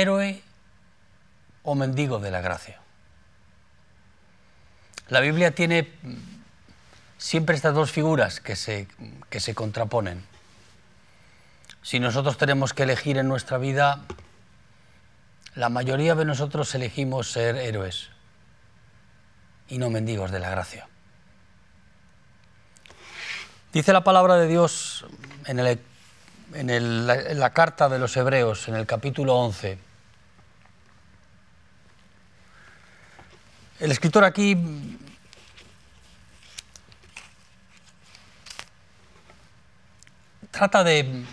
héroe o mendigo de la gracia. La Biblia tiene siempre estas dos figuras que se contraponen. Si nosotros tenemos que elegir en nuestra vida, la mayoría de nosotros elegimos ser héroes y no mendigos de la gracia. Dice la palabra de Dios en la carta de los Hebreos, en el capítulo 11. El escritor aquí trata de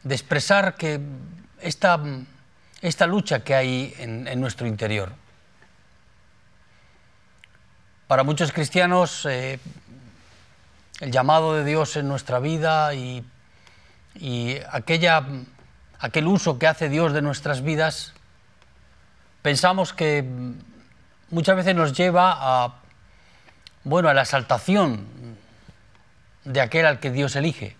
expresar que esta lucha que hay en nuestro interior. Para muchos cristianos, el llamado de Dios en nuestra vida y aquel uso que hace Dios de nuestras vidas, pensamos que muchas veces nos lleva a la exaltación de aquel al que Dios elige.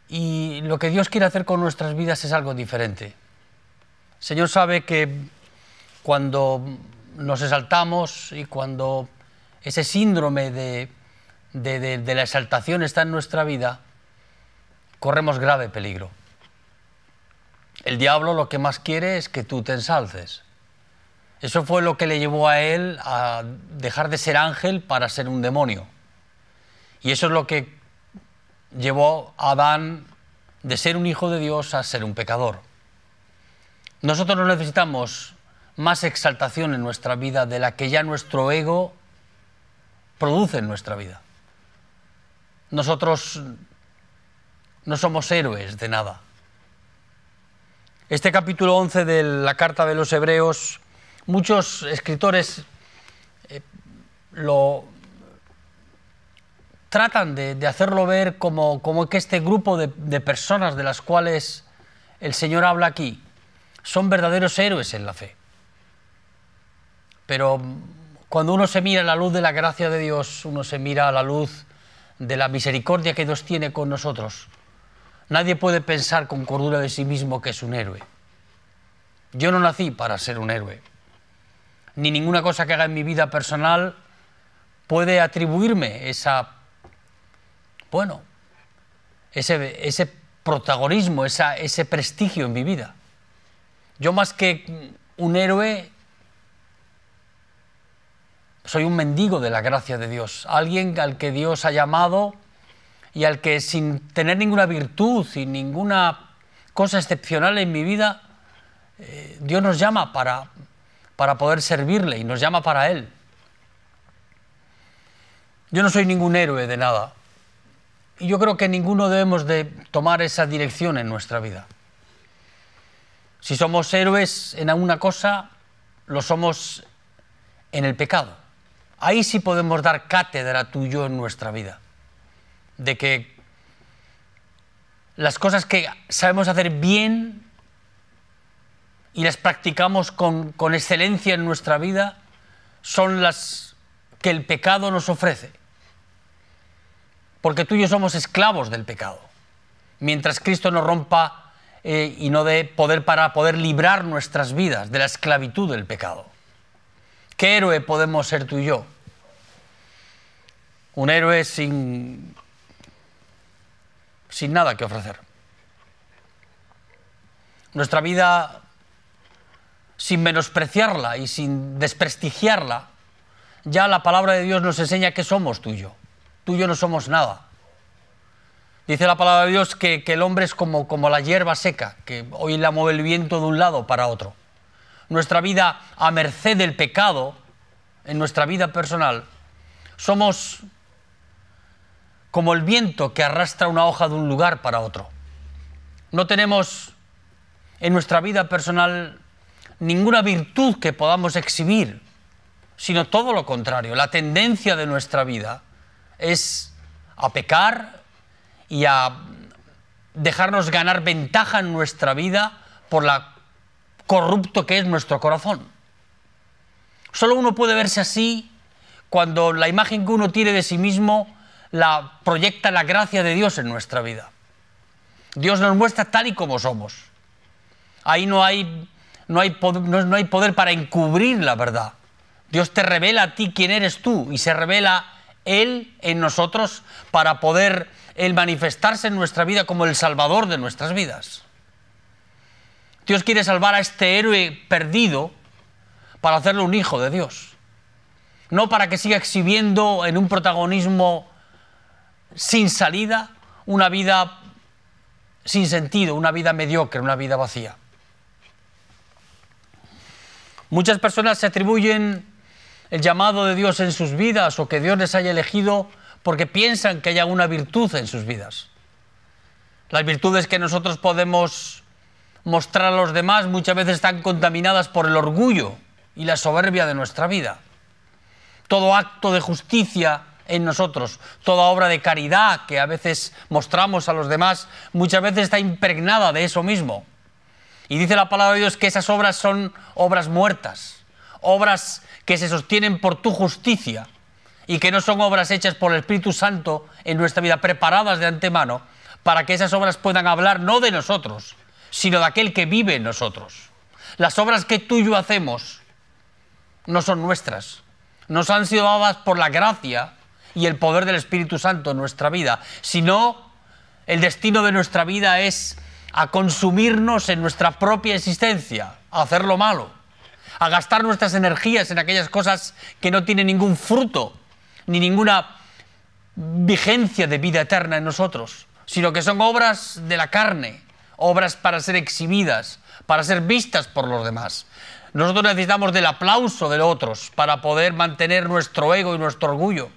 Y lo que Dios quiere hacer con nuestras vidas es algo diferente. El Señor sabe que cuando nos exaltamos y cuando ese síndrome de la exaltación está en nuestra vida, corremos grave peligro. El diablo lo que más quiere es que tú te ensalces. Eso fue lo que le llevó a él a dejar de ser ángel para ser un demonio. Y eso es lo que llevó a Adán de ser un hijo de Dios a ser un pecador. Nosotros no necesitamos más exaltación en nuestra vida de la que ya nuestro ego produce en nuestra vida. Nosotros no somos héroes de nada. Este capítulo 11 de la carta de los Hebreos, muchos escritores lo tratan de hacerlo ver como que este grupo de personas de las cuales el Señor habla aquí son verdaderos héroes en la fe. Pero cuando uno se mira a la luz de la gracia de Dios, uno se mira a la luz de la misericordia que Dios tiene con nosotros, nadie puede pensar con cordura de sí mismo que es un héroe. Yo no nací para ser un héroe, ni ninguna cosa que haga en mi vida personal puede atribuirme ese protagonismo, ese prestigio en mi vida. Yo más que un héroe, soy un mendigo de la gracia de Dios, alguien al que Dios ha llamado y al que sin tener ninguna virtud y ninguna cosa excepcional en mi vida, Dios nos llama para poder servirle y nos llama para Él. Yo no soy ningún héroe de nada y yo creo que ninguno debemos de tomar esa dirección en nuestra vida. Si somos héroes en alguna cosa, lo somos en el pecado. Ahí sí podemos dar cátedra tú y yo en nuestra vida, de que las cosas que sabemos hacer bien y las practicamos con excelencia en nuestra vida son las que el pecado nos ofrece. Porque tú y yo somos esclavos del pecado. Mientras Cristo nos rompa y no dé poder para poder librar nuestras vidas de la esclavitud del pecado. ¿Qué héroe podemos ser tú y yo? Un héroe sin nada que ofrecer. Nuestra vida, sin menospreciarla y sin desprestigiarla, ya la palabra de Dios nos enseña que somos tú y yo. Tú y yo no somos nada. Dice la palabra de Dios que el hombre es como la hierba seca, que hoy la mueve el viento de un lado para otro. Nuestra vida a merced del pecado, en nuestra vida personal, somos como el viento que arrastra una hoja de un lugar para otro. No tenemos en nuestra vida personal ninguna virtud que podamos exhibir, sino todo lo contrario. La tendencia de nuestra vida es a pecar y a dejarnos ganar ventaja en nuestra vida por la corrupto que es nuestro corazón. Solo uno puede verse así cuando la imagen que uno tiene de sí mismo la proyecta la gracia de Dios en nuestra vida. Dios nos muestra tal y como somos. Ahí no hay poder para encubrir la verdad. Dios te revela a ti quién eres tú y se revela Él en nosotros para poder Él manifestarse en nuestra vida como el Salvador de nuestras vidas. Dios quiere salvar a este héroe perdido para hacerlo un hijo de Dios. No para que siga exhibiendo en un protagonismo sin salida una vida sin sentido, una vida mediocre, una vida vacía. Muchas personas se atribuyen el llamado de Dios en sus vidas o que Dios les haya elegido porque piensan que hay alguna virtud en sus vidas. Las virtudes que nosotros podemos mostrar a los demás muchas veces están contaminadas por el orgullo y la soberbia de nuestra vida. Todo acto de justicia en nosotros, toda obra de caridad que a veces mostramos a los demás, muchas veces está impregnada de eso mismo. Y dice la palabra de Dios que esas obras son obras muertas, obras que se sostienen por tu justicia y que no son obras hechas por el Espíritu Santo en nuestra vida, preparadas de antemano para que esas obras puedan hablar no de nosotros, sino de aquel que vive en nosotros. Las obras que tú y yo hacemos no son nuestras, nos han sido dadas por la gracia y el poder del Espíritu Santo en nuestra vida, sino el destino de nuestra vida es a consumirnos en nuestra propia existencia, a hacer lo malo, a gastar nuestras energías en aquellas cosas que no tienen ningún fruto, ni ninguna vigencia de vida eterna en nosotros, sino que son obras de la carne, obras para ser exhibidas, para ser vistas por los demás. Nosotros necesitamos del aplauso de otros para poder mantener nuestro ego y nuestro orgullo.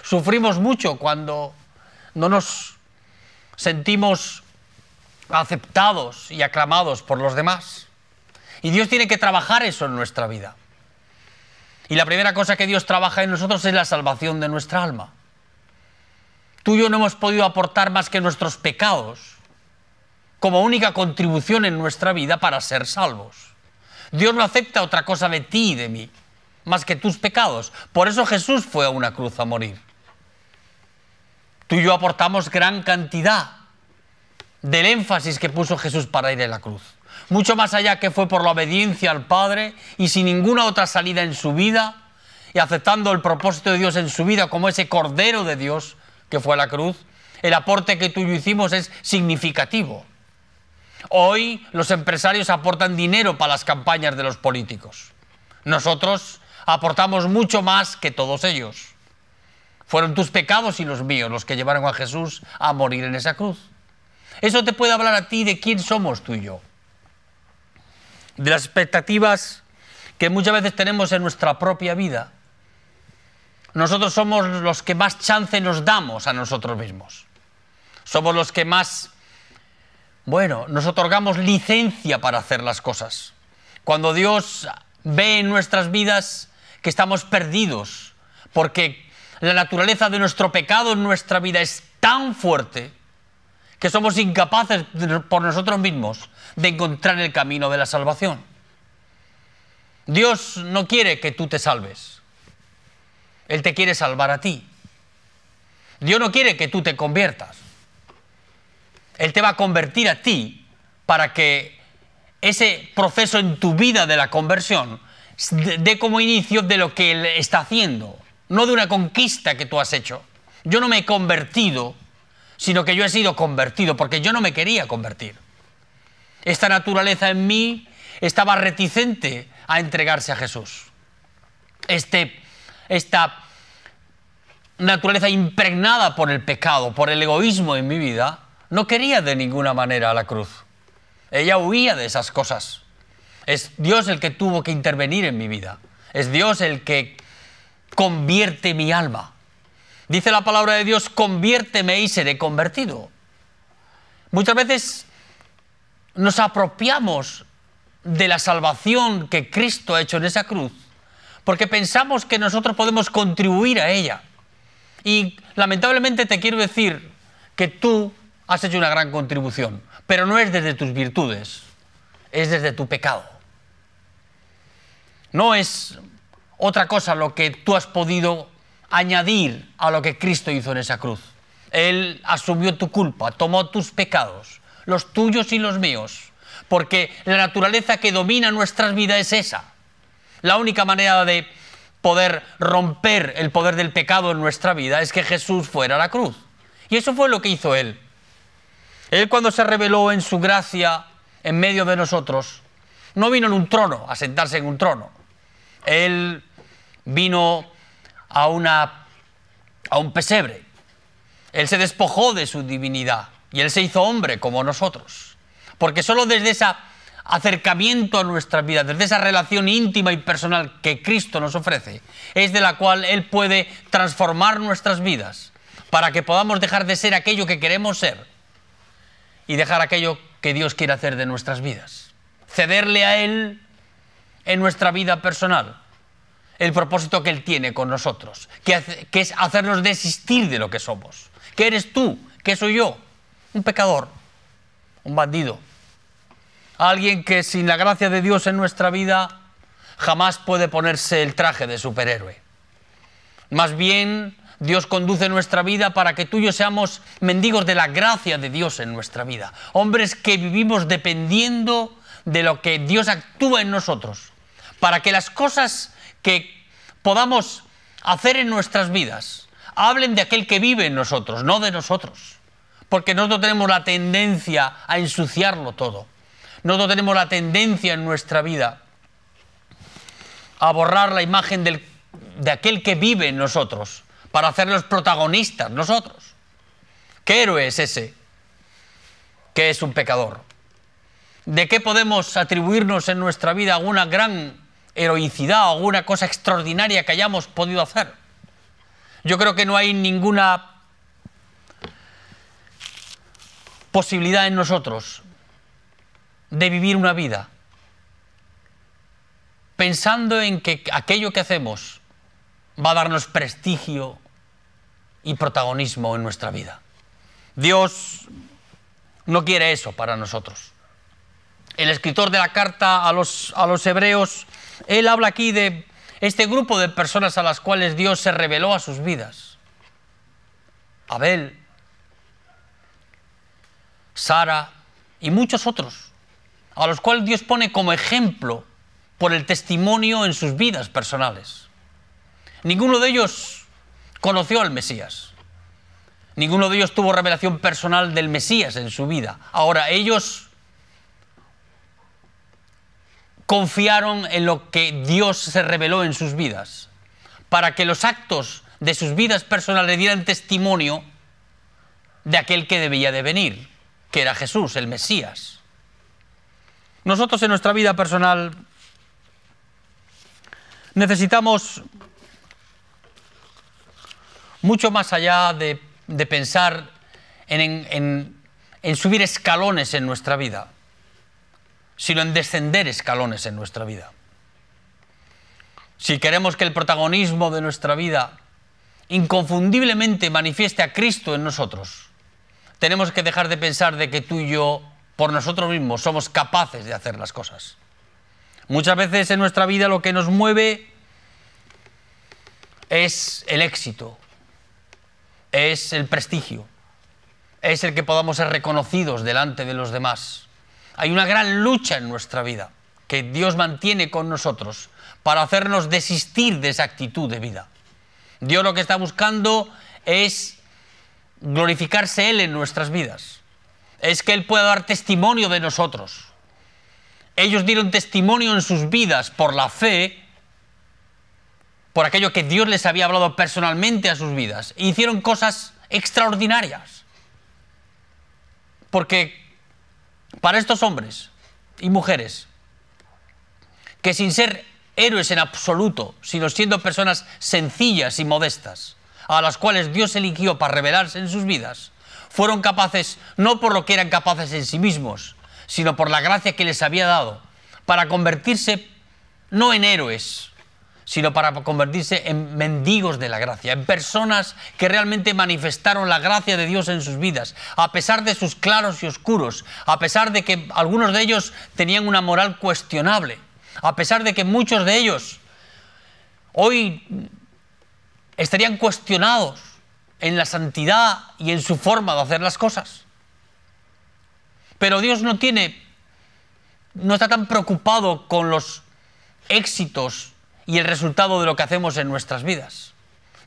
Sufrimos mucho cuando no nos sentimos aceptados y aclamados por los demás. Y Dios tiene que trabajar eso en nuestra vida. Y la primera cosa que Dios trabaja en nosotros es la salvación de nuestra alma. Tú y yo no hemos podido aportar más que nuestros pecados como única contribución en nuestra vida para ser salvos. Dios no acepta otra cosa de ti y de mí, más que tus pecados. Por eso Jesús fue a una cruz a morir. Tú y yo aportamos gran cantidad del énfasis que puso Jesús para ir a la cruz. Mucho más allá que fue por la obediencia al Padre y sin ninguna otra salida en su vida y aceptando el propósito de Dios en su vida como ese Cordero de Dios que fue a la cruz, el aporte que tú y yo hicimos es significativo. Hoy los empresarios aportan dinero para las campañas de los políticos. Nosotros aportamos mucho más que todos ellos. Fueron tus pecados y los míos los que llevaron a Jesús a morir en esa cruz. Eso te puede hablar a ti de quién somos tú y yo. De las expectativas que muchas veces tenemos en nuestra propia vida. Nosotros somos los que más chance nos damos a nosotros mismos. Somos los que más, nos otorgamos licencia para hacer las cosas. Cuando Dios ve en nuestras vidas que estamos perdidos, porque la naturaleza de nuestro pecado en nuestra vida es tan fuerte que somos incapaces por nosotros mismos de encontrar el camino de la salvación. Dios no quiere que tú te salves. Él te quiere salvar a ti. Dios no quiere que tú te conviertas. Él te va a convertir a ti para que ese proceso en tu vida de la conversión dé como inicio de lo que Él está haciendo, no de una conquista que tú has hecho. Yo no me he convertido, sino que yo he sido convertido, porque yo no me quería convertir. Esta naturaleza en mí estaba reticente a entregarse a Jesús. Esta naturaleza impregnada por el pecado, por el egoísmo en mi vida, no quería de ninguna manera a la cruz. Ella huía de esas cosas. Es Dios el que tuvo que intervenir en mi vida. Es Dios el que convierte mi alma. Dice la palabra de Dios, conviérteme y seré convertido. Muchas veces nos apropiamos de la salvación que Cristo ha hecho en esa cruz, porque pensamos que nosotros podemos contribuir a ella. Y lamentablemente te quiero decir que tú has hecho una gran contribución, pero no es desde tus virtudes, es desde tu pecado. No es otra cosa lo que tú has podido añadir a lo que Cristo hizo en esa cruz. Él asumió tu culpa, tomó tus pecados, los tuyos y los míos, porque la naturaleza que domina nuestras vidas es esa. La única manera de poder romper el poder del pecado en nuestra vida es que Jesús fuera a la cruz. Y eso fue lo que hizo Él. Él, cuando se reveló en su gracia en medio de nosotros, no vino en un trono, a sentarse en un trono. Él vino a un pesebre. Él se despojó de su divinidad y Él se hizo hombre como nosotros. Porque solo desde ese acercamiento a nuestras vidas, desde esa relación íntima y personal que Cristo nos ofrece, es de la cual Él puede transformar nuestras vidas para que podamos dejar de ser aquello que queremos ser y dejar aquello que Dios quiere hacer de nuestras vidas. Cederle a Él en nuestra vida personal el propósito que Él tiene con nosotros, que es hacernos desistir de lo que somos. ¿Qué eres tú? ¿Qué soy yo? Un pecador, un bandido, alguien que sin la gracia de Dios en nuestra vida jamás puede ponerse el traje de superhéroe. Más bien, Dios conduce nuestra vida para que tú y yo seamos mendigos de la gracia de Dios en nuestra vida. Hombres que vivimos dependiendo de lo que Dios actúa en nosotros, para que las cosas que podamos hacer en nuestras vidas hablen de aquel que vive en nosotros, no de nosotros. Porque nosotros tenemos la tendencia a ensuciarlo todo. Nosotros tenemos la tendencia en nuestra vida a borrar la imagen de aquel que vive en nosotros, para hacerlos protagonistas nosotros. ¿Qué héroe es ese que es un pecador? ¿De qué podemos atribuirnos en nuestra vida alguna gran heroicidad o alguna cosa extraordinaria que hayamos podido hacer? Yo creo que no hay ninguna posibilidad en nosotros de vivir una vida pensando en que aquello que hacemos va a darnos prestigio y protagonismo en nuestra vida. Dios no quiere eso para nosotros. El escritor de la carta a los hebreos, él habla aquí de este grupo de personas a las cuales Dios se reveló a sus vidas. Abel, Sara y muchos otros, a los cuales Dios pone como ejemplo por el testimonio en sus vidas personales. Ninguno de ellos conoció al Mesías. Ninguno de ellos tuvo revelación personal del Mesías en su vida. Ahora, ellos confiaron en lo que Dios se reveló en sus vidas, para que los actos de sus vidas personales dieran testimonio de aquel que debía de venir, que era Jesús, el Mesías. Nosotros en nuestra vida personal necesitamos mucho más allá de pensar en subir escalones en nuestra vida, sino en descender escalones en nuestra vida. Si queremos que el protagonismo de nuestra vida inconfundiblemente manifieste a Cristo en nosotros, tenemos que dejar de pensar de que tú y yo, por nosotros mismos, somos capaces de hacer las cosas. Muchas veces en nuestra vida lo que nos mueve es el éxito, es el prestigio, es el que podamos ser reconocidos delante de los demás. Hay una gran lucha en nuestra vida que Dios mantiene con nosotros para hacernos desistir de esa actitud de vida. Dios lo que está buscando es glorificarse Él en nuestras vidas. Es que Él pueda dar testimonio de nosotros. Ellos dieron testimonio en sus vidas por la fe, por aquello que Dios les había hablado personalmente a sus vidas. E hicieron cosas extraordinarias. Porque para estos hombres y mujeres, que sin ser héroes en absoluto, sino siendo personas sencillas y modestas, a las cuales Dios eligió para revelarse en sus vidas, fueron capaces, no por lo que eran capaces en sí mismos, sino por la gracia que les había dado, para convertirse no en héroes, sino para convertirse en mendigos de la gracia, en personas que realmente manifestaron la gracia de Dios en sus vidas, a pesar de sus claros y oscuros, a pesar de que algunos de ellos tenían una moral cuestionable, a pesar de que muchos de ellos hoy estarían cuestionados en la santidad y en su forma de hacer las cosas. Pero Dios no está tan preocupado con los éxitos y el resultado de lo que hacemos en nuestras vidas.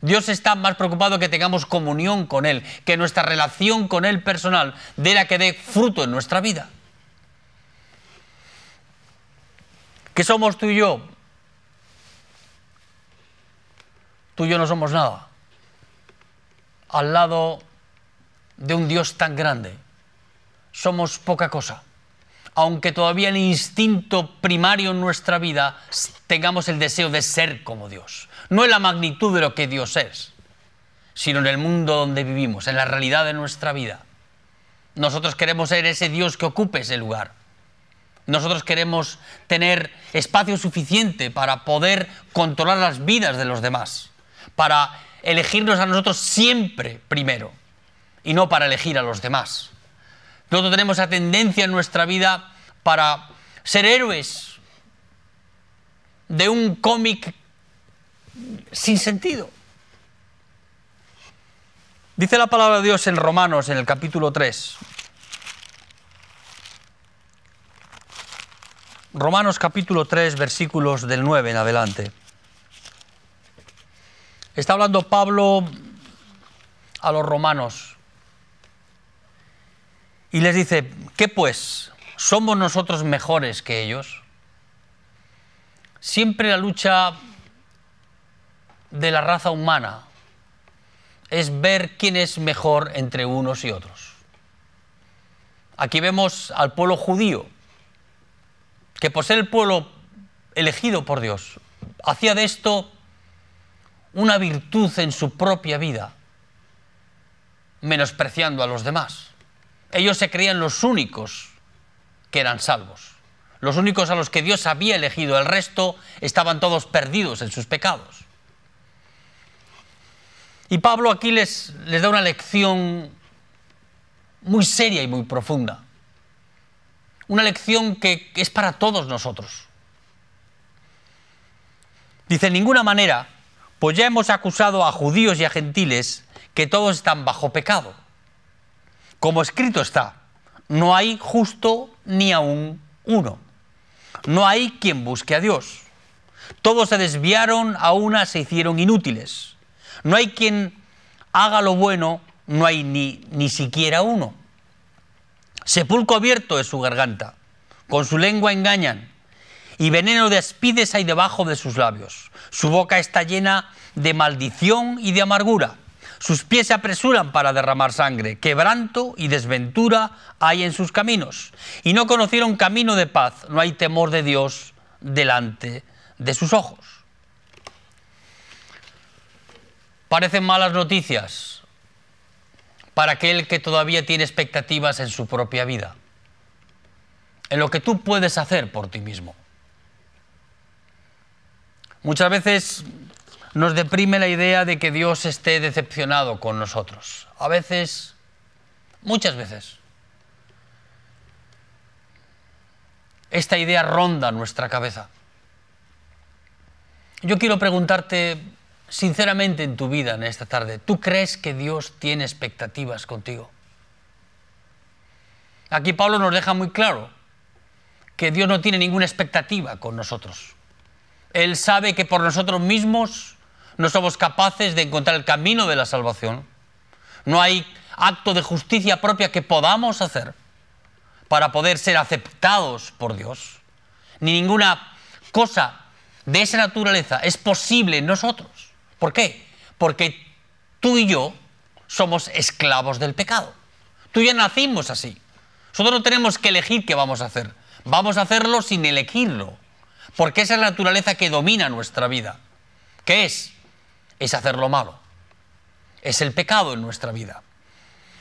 Dios está más preocupado que tengamos comunión con Él, que nuestra relación con Él personal dé la que dé fruto en nuestra vida. ¿Qué somos tú y yo? Tú y yo no somos nada. Al lado de un Dios tan grande, somos poca cosa. Aunque todavía el instinto primario en nuestra vida tengamos el deseo de ser como Dios. No en la magnitud de lo que Dios es, sino en el mundo donde vivimos, en la realidad de nuestra vida. Nosotros queremos ser ese Dios que ocupe ese lugar. Nosotros queremos tener espacio suficiente para poder controlar las vidas de los demás, para elegirnos a nosotros siempre primero y no para elegir a los demás. Nosotros tenemos la tendencia en nuestra vida para ser héroes de un cómic sin sentido. Dice la palabra de Dios en Romanos, en el capítulo 3. Romanos capítulo 3, versículos del 9 en adelante. Está hablando Pablo a los romanos y les dice, ¿qué pues? ¿Somos nosotros mejores que ellos? Siempre la lucha de la raza humana es ver quién es mejor entre unos y otros. Aquí vemos al pueblo judío, que por ser el pueblo elegido por Dios, hacía de esto una virtud en su propia vida, menospreciando a los demás. Ellos se creían los únicos que eran salvos, los únicos a los que Dios había elegido. El resto estaban todos perdidos en sus pecados. Y Pablo aquí les da una lección muy seria y muy profunda. Una lección que es para todos nosotros. Dice, en ninguna manera, pues ya hemos acusado a judíos y a gentiles que todos están bajo pecado. Como escrito está, no hay justo ni aun uno. No hay quien busque a Dios. Todos se desviaron, a una se hicieron inútiles. No hay quien haga lo bueno, no hay ni siquiera uno. Sepulcro abierto es su garganta, con su lengua engañan, y veneno de aspides hay debajo de sus labios. Su boca está llena de maldición y de amargura. Sus pies se apresuran para derramar sangre. Quebranto y desventura hay en sus caminos. Y no conocieron camino de paz. No hay temor de Dios delante de sus ojos. Parecen malas noticias para aquel que todavía tiene expectativas en su propia vida, en lo que tú puedes hacer por ti mismo. Muchas veces nos deprime la idea de que Dios esté decepcionado con nosotros. A veces, muchas veces, esta idea ronda nuestra cabeza. Yo quiero preguntarte sinceramente en tu vida en esta tarde, ¿tú crees que Dios tiene expectativas contigo? Aquí Pablo nos deja muy claro que Dios no tiene ninguna expectativa con nosotros. Él sabe que por nosotros mismos no somos capaces de encontrar el camino de la salvación. No hay acto de justicia propia que podamos hacer para poder ser aceptados por Dios. Ni ninguna cosa de esa naturaleza es posible en nosotros. ¿Por qué? Porque tú y yo somos esclavos del pecado. Tú y yo nacimos así. Nosotros no tenemos que elegir qué vamos a hacer. Vamos a hacerlo sin elegirlo. Porque esa es la naturaleza que domina nuestra vida. ¿Qué es? Es hacer lo malo. Es el pecado en nuestra vida.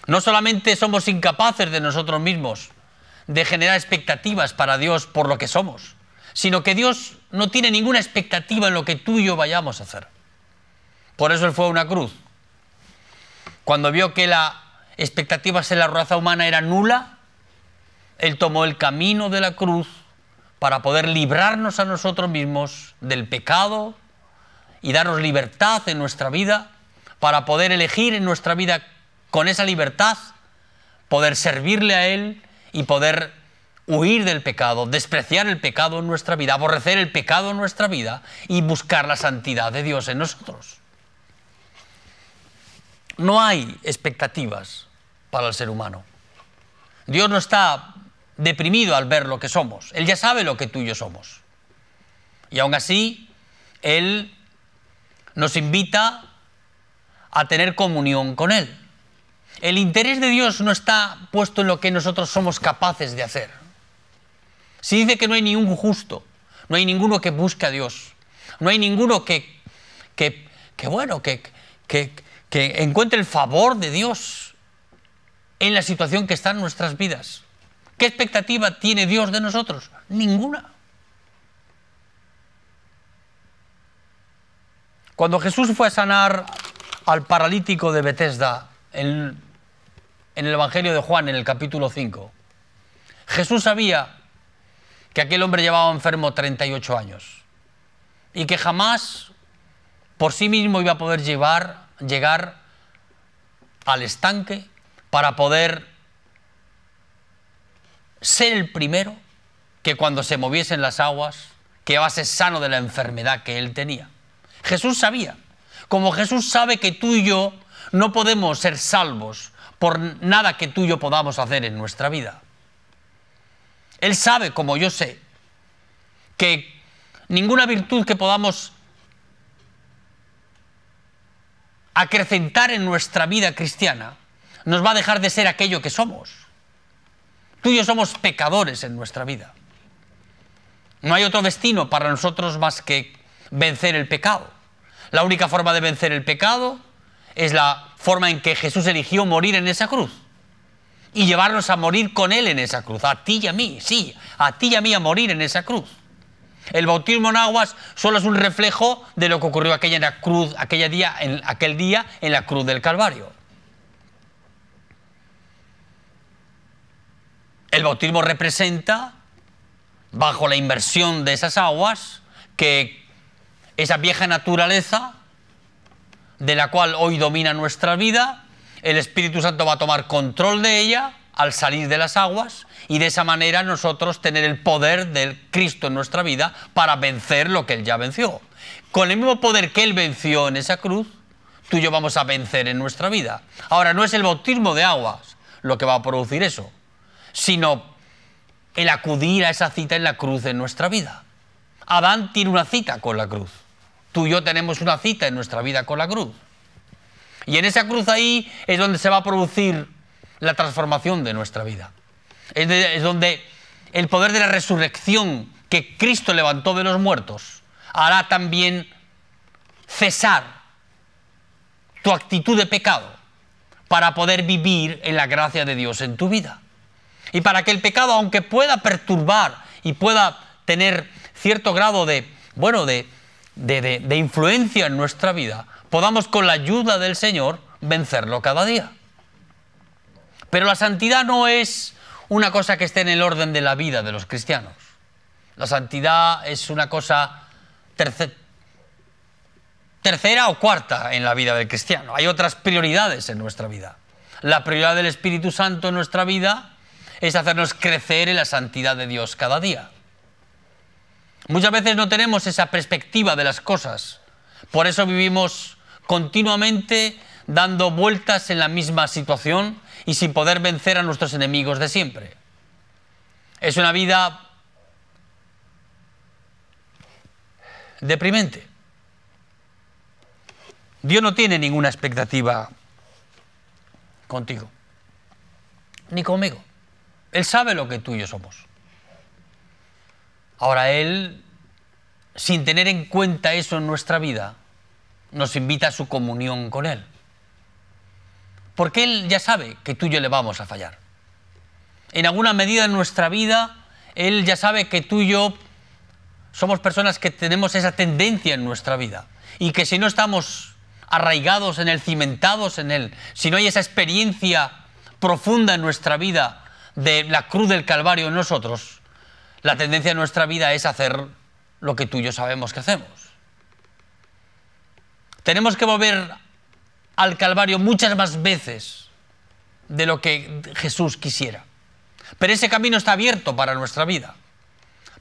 No solamente somos incapaces de nosotros mismos de generar expectativas para Dios por lo que somos, sino que Dios no tiene ninguna expectativa en lo que tú y yo vayamos a hacer. Por eso Él fue a una cruz. Cuando vio que la expectativa en la raza humana era nula, Él tomó el camino de la cruz para poder librarnos a nosotros mismos del pecado y darnos libertad en nuestra vida, para poder elegir en nuestra vida con esa libertad, poder servirle a Él y poder huir del pecado, despreciar el pecado en nuestra vida, aborrecer el pecado en nuestra vida y buscar la santidad de Dios en nosotros. No hay expectativas para el ser humano. Dios no está deprimido al ver lo que somos. Él ya sabe lo que tú y yo somos. Y aún así, Él nos invita a tener comunión con Él. El interés de Dios no está puesto en lo que nosotros somos capaces de hacer. Si dice que no hay ningún justo, no hay ninguno que busque a Dios, no hay ninguno que encuentre el favor de Dios en la situación que está en nuestras vidas. ¿Qué expectativa tiene Dios de nosotros? Ninguna. Cuando Jesús fue a sanar al paralítico de Betesda en el Evangelio de Juan, en el capítulo 5, Jesús sabía que aquel hombre llevaba enfermo 38 años y que jamás por sí mismo iba a poder llegar al estanque para poder ser el primero que cuando se moviesen las aguas quedase sano de la enfermedad que él tenía. Jesús sabía, como Jesús sabe que tú y yo no podemos ser salvos por nada que tú y yo podamos hacer en nuestra vida. Él sabe, como yo sé, que ninguna virtud que podamos acrecentar en nuestra vida cristiana nos va a dejar de ser aquello que somos. Tú y yo somos pecadores en nuestra vida. No hay otro destino para nosotros más que vencer el pecado. La única forma de vencer el pecado es la forma en que Jesús eligió morir en esa cruz y llevarnos a morir con Él en esa cruz, a ti y a mí, sí, a ti y a mí a morir en esa cruz. El bautismo en aguas solo es un reflejo de lo que ocurrió aquel día en la cruz del Calvario. El bautismo representa, bajo la inmersión de esas aguas, que esa vieja naturaleza de la cual hoy domina nuestra vida, el Espíritu Santo va a tomar control de ella al salir de las aguas y de esa manera nosotros tener el poder del Cristo en nuestra vida para vencer lo que Él ya venció. Con el mismo poder que Él venció en esa cruz, tú y yo vamos a vencer en nuestra vida. Ahora, no es el bautismo de aguas lo que va a producir eso, sino el acudir a esa cita en la cruz en nuestra vida. Adán tiene una cita con la cruz. Tú y yo tenemos una cita en nuestra vida con la cruz. Y en esa cruz ahí es donde se va a producir la transformación de nuestra vida. Es donde el poder de la resurrección que Cristo levantó de los muertos hará también cesar tu actitud de pecado para poder vivir en la gracia de Dios en tu vida. Y para que el pecado, aunque pueda perturbar y pueda tener cierto grado de influencia en nuestra vida, podamos con la ayuda del Señor vencerlo cada día. Pero la santidad no es una cosa que esté en el orden de la vida de los cristianos. La santidad es una cosa tercera o cuarta en la vida del cristiano. Hay otras prioridades en nuestra vida. La prioridad del Espíritu Santo en nuestra vida es hacernos crecer en la santidad de Dios cada día. Muchas veces no tenemos esa perspectiva de las cosas. Por eso vivimos continuamente dando vueltas en la misma situación y sin poder vencer a nuestros enemigos de siempre. Es una vida deprimente. Dios no tiene ninguna expectativa contigo, ni conmigo. Él sabe lo que tú y yo somos. Ahora Él, sin tener en cuenta eso en nuestra vida, nos invita a su comunión con Él. Porque Él ya sabe que tú y yo le vamos a fallar. En alguna medida en nuestra vida, Él ya sabe que tú y yo somos personas que tenemos esa tendencia en nuestra vida. Y que si no estamos arraigados en Él, cimentados en Él, si no hay esa experiencia profunda en nuestra vida de la cruz del Calvario en nosotros, la tendencia en nuestra vida es hacer lo que tú y yo sabemos que hacemos. Tenemos que volver al Calvario muchas más veces de lo que Jesús quisiera. Pero ese camino está abierto para nuestra vida.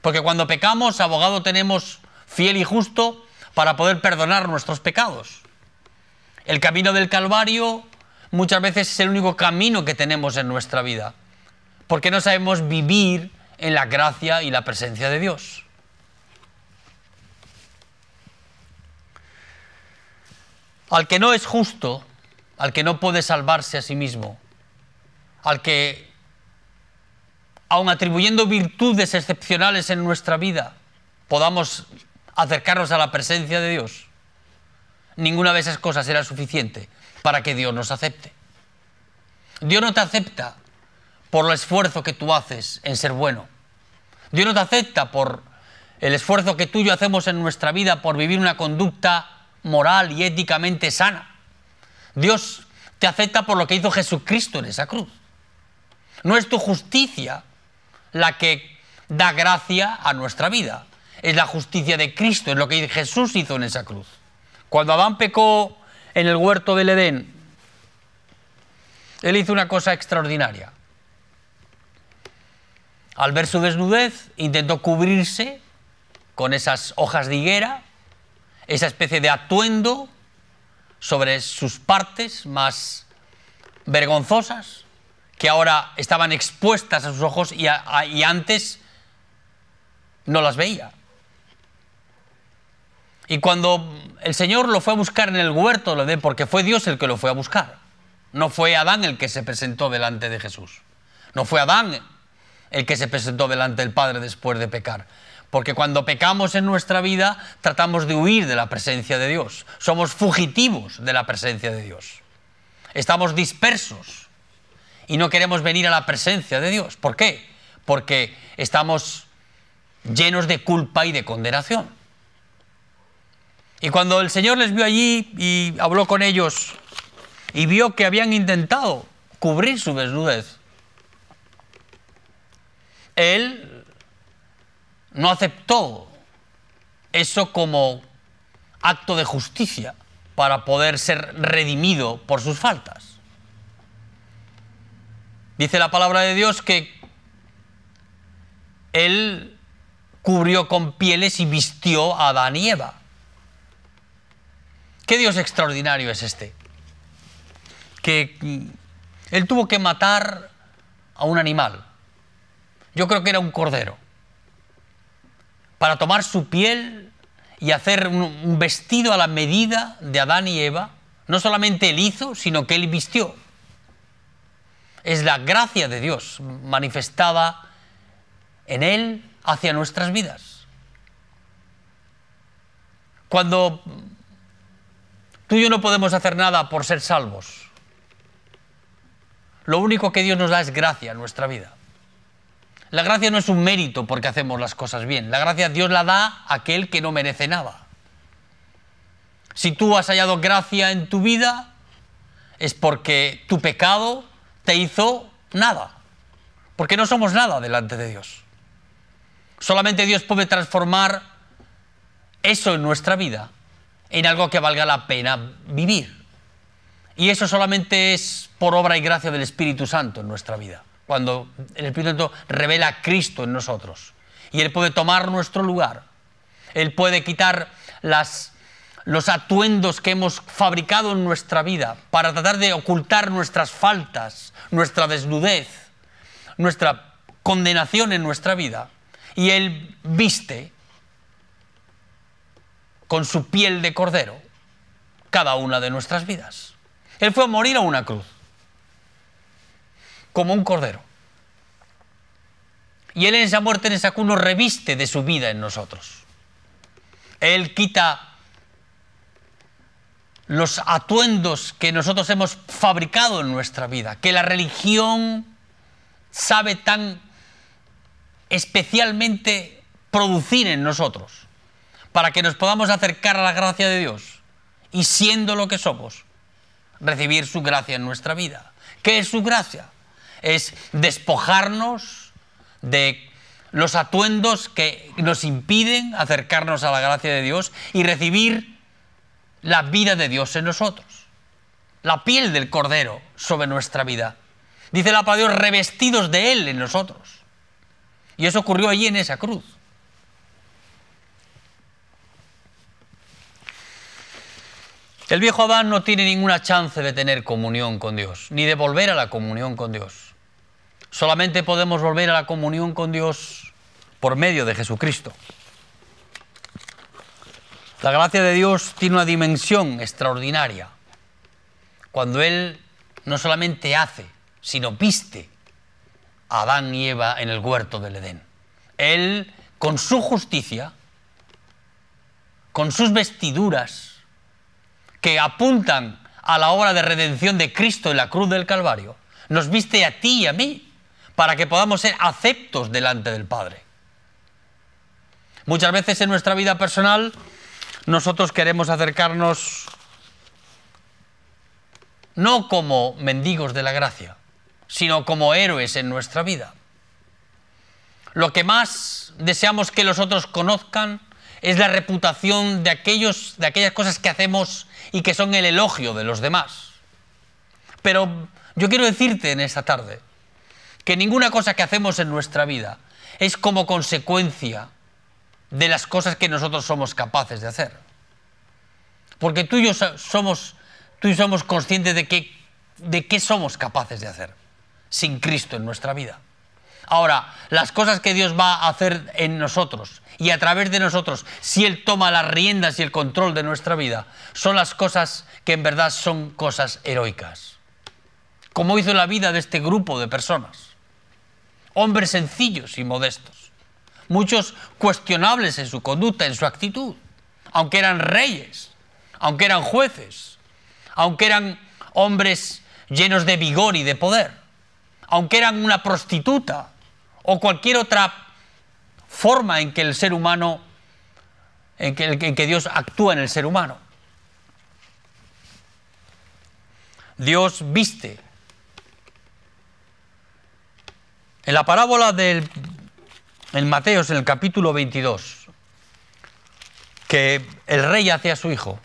Porque cuando pecamos, abogado tenemos fiel y justo para poder perdonar nuestros pecados. El camino del Calvario muchas veces es el único camino que tenemos en nuestra vida, porque no sabemos vivir en la gracia y la presencia de Dios. Al que no es justo, al que no puede salvarse a sí mismo, al que, aun atribuyendo virtudes excepcionales en nuestra vida, podamos acercarnos a la presencia de Dios, ninguna de esas cosas será suficiente para que Dios nos acepte. Dios no te acepta por el esfuerzo que tú haces en ser bueno. Dios no te acepta por el esfuerzo que tú y yo hacemos en nuestra vida por vivir una conducta moral y éticamente sana. Dios te acepta por lo que hizo Jesucristo en esa cruz. No es tu justicia la que da gracia a nuestra vida. Es la justicia de Cristo, es lo que Jesús hizo en esa cruz. Cuando Adán pecó en el huerto del Edén, él hizo una cosa extraordinaria. Al ver su desnudez, intentó cubrirse con esas hojas de higuera, esa especie de atuendo sobre sus partes más vergonzosas, que ahora estaban expuestas a sus ojos y antes no las veía. Y cuando el Señor lo fue a buscar en el huerto del Edén, porque fue Dios el que lo fue a buscar, no fue Adán el que se presentó delante de Jesús, no fue Adán el que se presentó delante del Padre después de pecar. Porque cuando pecamos en nuestra vida, tratamos de huir de la presencia de Dios. Somos fugitivos de la presencia de Dios. Estamos dispersos y no queremos venir a la presencia de Dios. ¿Por qué? Porque estamos llenos de culpa y de condenación. Y cuando el Señor les vio allí y habló con ellos y vio que habían intentado cubrir su desnudez, Él no aceptó eso como acto de justicia para poder ser redimido por sus faltas. Dice la palabra de Dios que Él cubrió con pieles y vistió a Adán y Eva. ¿Qué Dios extraordinario es este? Que Él tuvo que matar a un animal. Yo creo que era un cordero, para tomar su piel y hacer un vestido a la medida de Adán y Eva. No solamente Él hizo, sino que Él vistió. Es la gracia de Dios manifestada en Él hacia nuestras vidas. Cuando tú y yo no podemos hacer nada por ser salvos, lo único que Dios nos da es gracia en nuestra vida. La gracia no es un mérito porque hacemos las cosas bien. La gracia Dios la da a aquel que no merece nada. Si tú has hallado gracia en tu vida, es porque tu pecado te hizo nada. Porque no somos nada delante de Dios. Solamente Dios puede transformar eso en nuestra vida en algo que valga la pena vivir. Y eso solamente es por obra y gracia del Espíritu Santo en nuestra vida. Cuando el Espíritu Santo revela a Cristo en nosotros. Y Él puede tomar nuestro lugar. Él puede quitar los atuendos que hemos fabricado en nuestra vida para tratar de ocultar nuestras faltas, nuestra desnudez, nuestra condenación en nuestra vida. Y Él viste con su piel de cordero cada una de nuestras vidas. Él fue a morir a una cruz, como un cordero. Y Él en esa muerte, en esa cruz, nos reviste de su vida en nosotros. Él quita los atuendos que nosotros hemos fabricado en nuestra vida, que la religión sabe tan especialmente producir en nosotros, para que nos podamos acercar a la gracia de Dios y, siendo lo que somos, recibir su gracia en nuestra vida. ¿Qué es su gracia? Es despojarnos de los atuendos que nos impiden acercarnos a la gracia de Dios y recibir la vida de Dios en nosotros. La piel del cordero sobre nuestra vida. Dice la palabra de Dios, revestidos de Él en nosotros. Y eso ocurrió allí en esa cruz. El viejo Adán no tiene ninguna chance de tener comunión con Dios, ni de volver a la comunión con Dios. Solamente podemos volver a la comunión con Dios por medio de Jesucristo. La gracia de Dios tiene una dimensión extraordinaria. Cuando Él no solamente hace, sino viste a Adán y Eva en el huerto del Edén. Él, con su justicia, con sus vestiduras, que apuntan a la obra de redención de Cristo en la cruz del Calvario, nos viste a ti y a mí, para que podamos ser aceptos delante del Padre. Muchas veces en nuestra vida personal, nosotros queremos acercarnos no como mendigos de la gracia, sino como héroes en nuestra vida. Lo que más deseamos que los otros conozcan es la reputación de aquellas cosas que hacemos y que son el elogio de los demás. Pero yo quiero decirte en esta tarde que ninguna cosa que hacemos en nuestra vida es como consecuencia de las cosas que nosotros somos capaces de hacer. Porque tú y yo somos conscientes de qué somos capaces de hacer sin Cristo en nuestra vida. Ahora, las cosas que Dios va a hacer en nosotros y a través de nosotros, si Él toma las riendas y el control de nuestra vida, son las cosas que en verdad son cosas heroicas. Como hizo la vida de este grupo de personas. Hombres sencillos y modestos. Muchos cuestionables en su conducta, en su actitud. Aunque eran reyes, aunque eran jueces, aunque eran hombres llenos de vigor y de poder, aunque eran una prostituta o cualquier otra forma en que el ser humano, en que Dios actúa en el ser humano. Dios viste. En la parábola en Mateos, en el capítulo 22, que el rey hace a su hijo,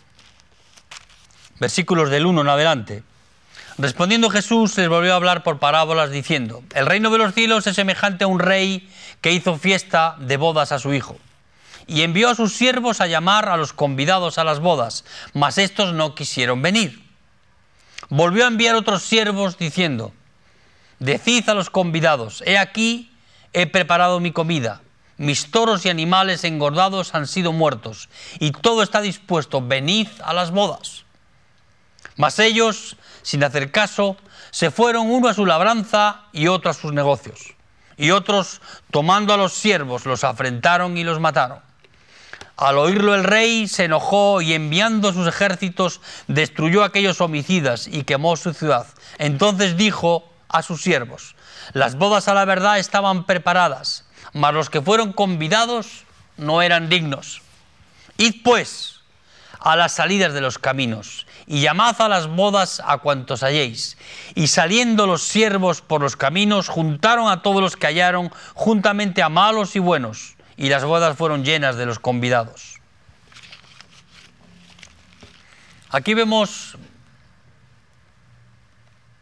versículos del 1 en adelante, respondiendo Jesús les volvió a hablar por parábolas diciendo: el reino de los cielos es semejante a un rey que hizo fiesta de bodas a su hijo y envió a sus siervos a llamar a los convidados a las bodas, mas estos no quisieron venir. Volvió a enviar otros siervos diciendo: decid a los convidados, he aquí, he preparado mi comida, mis toros y animales engordados han sido muertos y todo está dispuesto, venid a las bodas. Mas ellos, sin hacer caso, se fueron uno a su labranza y otro a sus negocios. Y otros, tomando a los siervos, los afrentaron y los mataron. Al oírlo el rey se enojó y enviando sus ejércitos destruyó a aquellos homicidas y quemó su ciudad. Entonces dijo a sus siervos: las bodas a la verdad estaban preparadas, mas los que fueron convidados no eran dignos. Id pues a las salidas de los caminos y llamad a las bodas a cuantos halléis. Y saliendo los siervos por los caminos, juntaron a todos los que hallaron, juntamente a malos y buenos, y las bodas fueron llenas de los convidados. Aquí vemos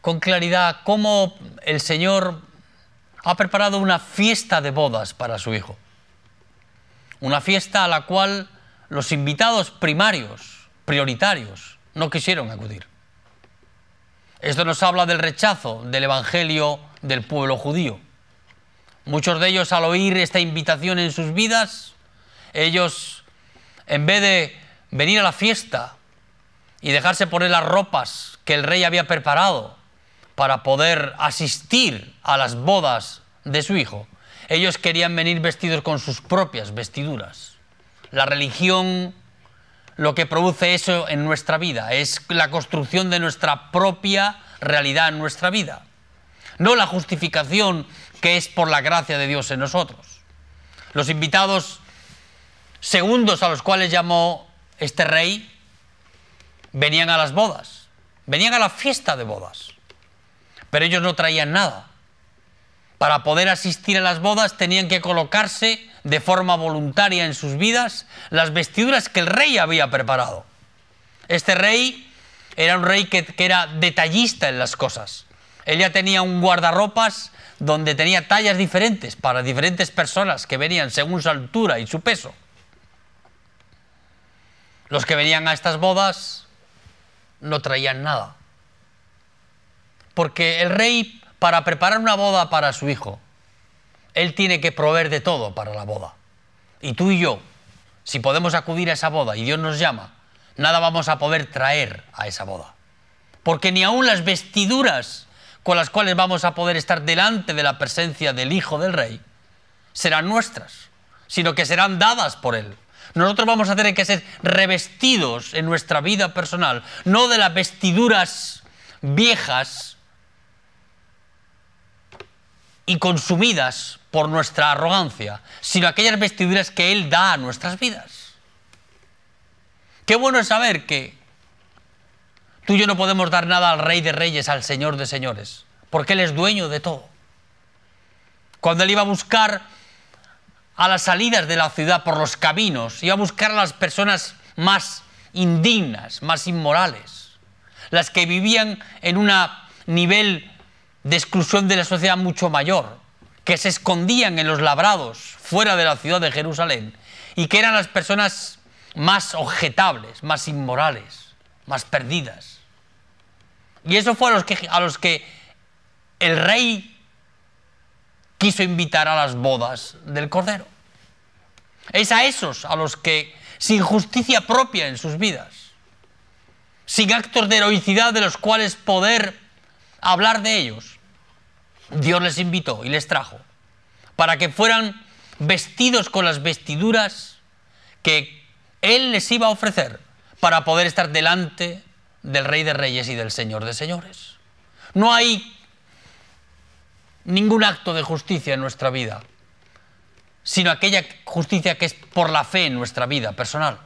con claridad cómo el Señor ha preparado una fiesta de bodas para su Hijo. Una fiesta a la cual los invitados prioritarios, no quisieron acudir. Esto nos habla del rechazo del evangelio del pueblo judío. Muchos de ellos, al oír esta invitación en sus vidas, ellos, en vez de venir a la fiesta y dejarse poner las ropas que el rey había preparado para poder asistir a las bodas de su hijo, ellos querían venir vestidos con sus propias vestiduras. La religión, lo que produce eso en nuestra vida es la construcción de nuestra propia realidad en nuestra vida, no la justificación que es por la gracia de Dios en nosotros. Los invitados segundos a los cuales llamó este rey venían a las bodas, venían a la fiesta de bodas, pero ellos no traían nada. Para poder asistir a las bodas tenían que colocarse de forma voluntaria en sus vidas las vestiduras que el rey había preparado. Este rey era un rey que era detallista en las cosas. Él ya tenía un guardarropas donde tenía tallas diferentes para diferentes personas que venían según su altura y su peso. Los que venían a estas bodas no traían nada. Porque el rey, para preparar una boda para su hijo, él tiene que proveer de todo para la boda. Y tú y yo, si podemos acudir a esa boda y Dios nos llama, nada vamos a poder traer a esa boda. Porque ni aun las vestiduras con las cuales vamos a poder estar delante de la presencia del Hijo del Rey serán nuestras, sino que serán dadas por Él. Nosotros vamos a tener que ser revestidos en nuestra vida personal, no de las vestiduras viejas y consumidas por nuestra arrogancia, sino aquellas vestiduras que Él da a nuestras vidas. Qué bueno es saber que tú y yo no podemos dar nada al Rey de Reyes, al Señor de Señores, porque Él es dueño de todo. Cuando Él iba a buscar a las salidas de la ciudad por los caminos, iba a buscar a las personas más indignas, más inmorales, las que vivían en un nivel de exclusión de la sociedad mucho mayor, que se escondían en los labrados fuera de la ciudad de Jerusalén y que eran las personas más objetables, más inmorales, más perdidas. Y eso fue a los que el rey quiso invitar a las bodas del Cordero. Es a esos a los que, sin justicia propia en sus vidas, sin actos de heroicidad de los cuales poder hablar de ellos, Dios les invitó y les trajo para que fueran vestidos con las vestiduras que Él les iba a ofrecer para poder estar delante del Rey de Reyes y del Señor de Señores. No hay ningún acto de justicia en nuestra vida, sino aquella justicia que es por la fe en nuestra vida personal.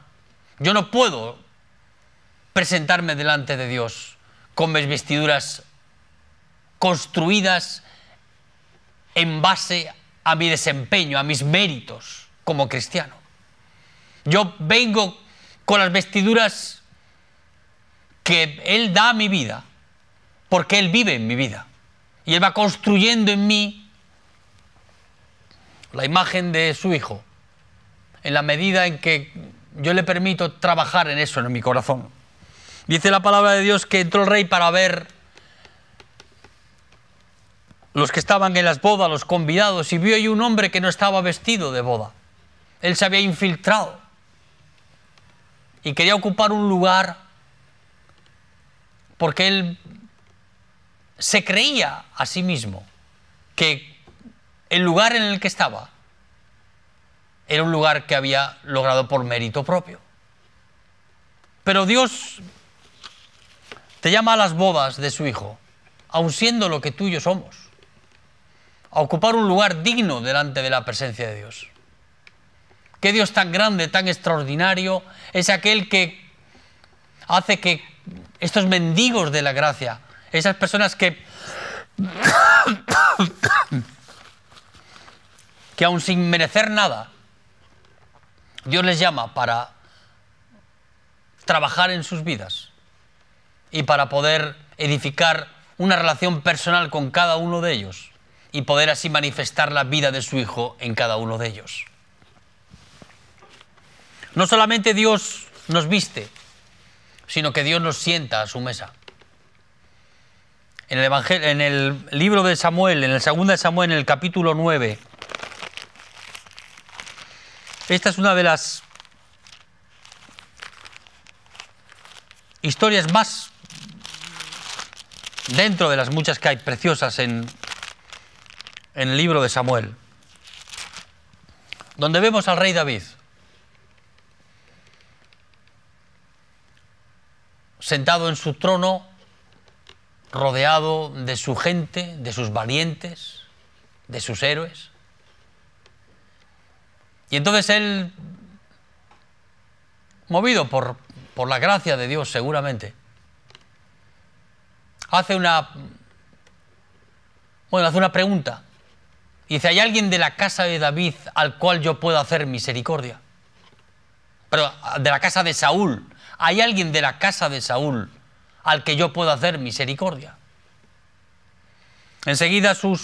Yo no puedo presentarme delante de Dios con mis vestiduras construidas en base a mi desempeño, a mis méritos como cristiano. Yo vengo con las vestiduras que Él da a mi vida, porque Él vive en mi vida. Y Él va construyendo en mí la imagen de su Hijo, en la medida en que yo le permito trabajar en eso en mi corazón. Dice la palabra de Dios que entró el rey para ver los que estaban en las bodas, los convidados, y vio ahí un hombre que no estaba vestido de boda. Él se había infiltrado y quería ocupar un lugar porque él se creía a sí mismo que el lugar en el que estaba era un lugar que había logrado por mérito propio. Pero Dios te llama a las bodas de su Hijo, aun siendo lo que tú y yo somos, a ocupar un lugar digno delante de la presencia de Dios. Qué Dios tan grande, tan extraordinario es aquel que hace que estos mendigos de la gracia, esas personas que aun sin merecer nada, Dios les llama para trabajar en sus vidas y para poder edificar una relación personal con cada uno de ellos y poder así manifestar la vida de su Hijo en cada uno de ellos. No solamente Dios nos viste, sino que Dios nos sienta a su mesa. En el libro de Samuel, en el 2 de Samuel, en el capítulo 9, esta es una de las historias más, dentro de las muchas que hay preciosas en el libro de Samuel, donde vemos al rey David sentado en su trono, rodeado de su gente, de sus valientes, de sus héroes. Y entonces él, movido por la gracia de Dios seguramente, hace una pregunta. Dice, ¿hay alguien de la casa de David al cual yo pueda hacer misericordia? Pero de la casa de Saúl. ¿Hay alguien de la casa de Saúl al que yo pueda hacer misericordia? Enseguida su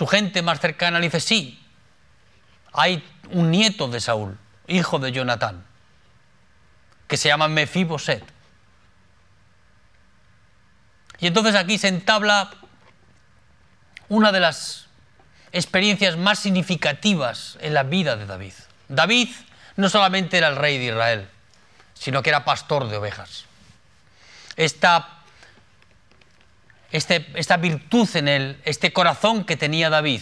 gente más cercana le dice, sí, hay un nieto de Saúl, hijo de Jonatán, que se llama Mefiboset. Y entonces aquí se entabla una de las experiencias más significativas en la vida de David. David no solamente era el rey de Israel, sino que era pastor de ovejas. Esta virtud en él, este corazón que tenía David,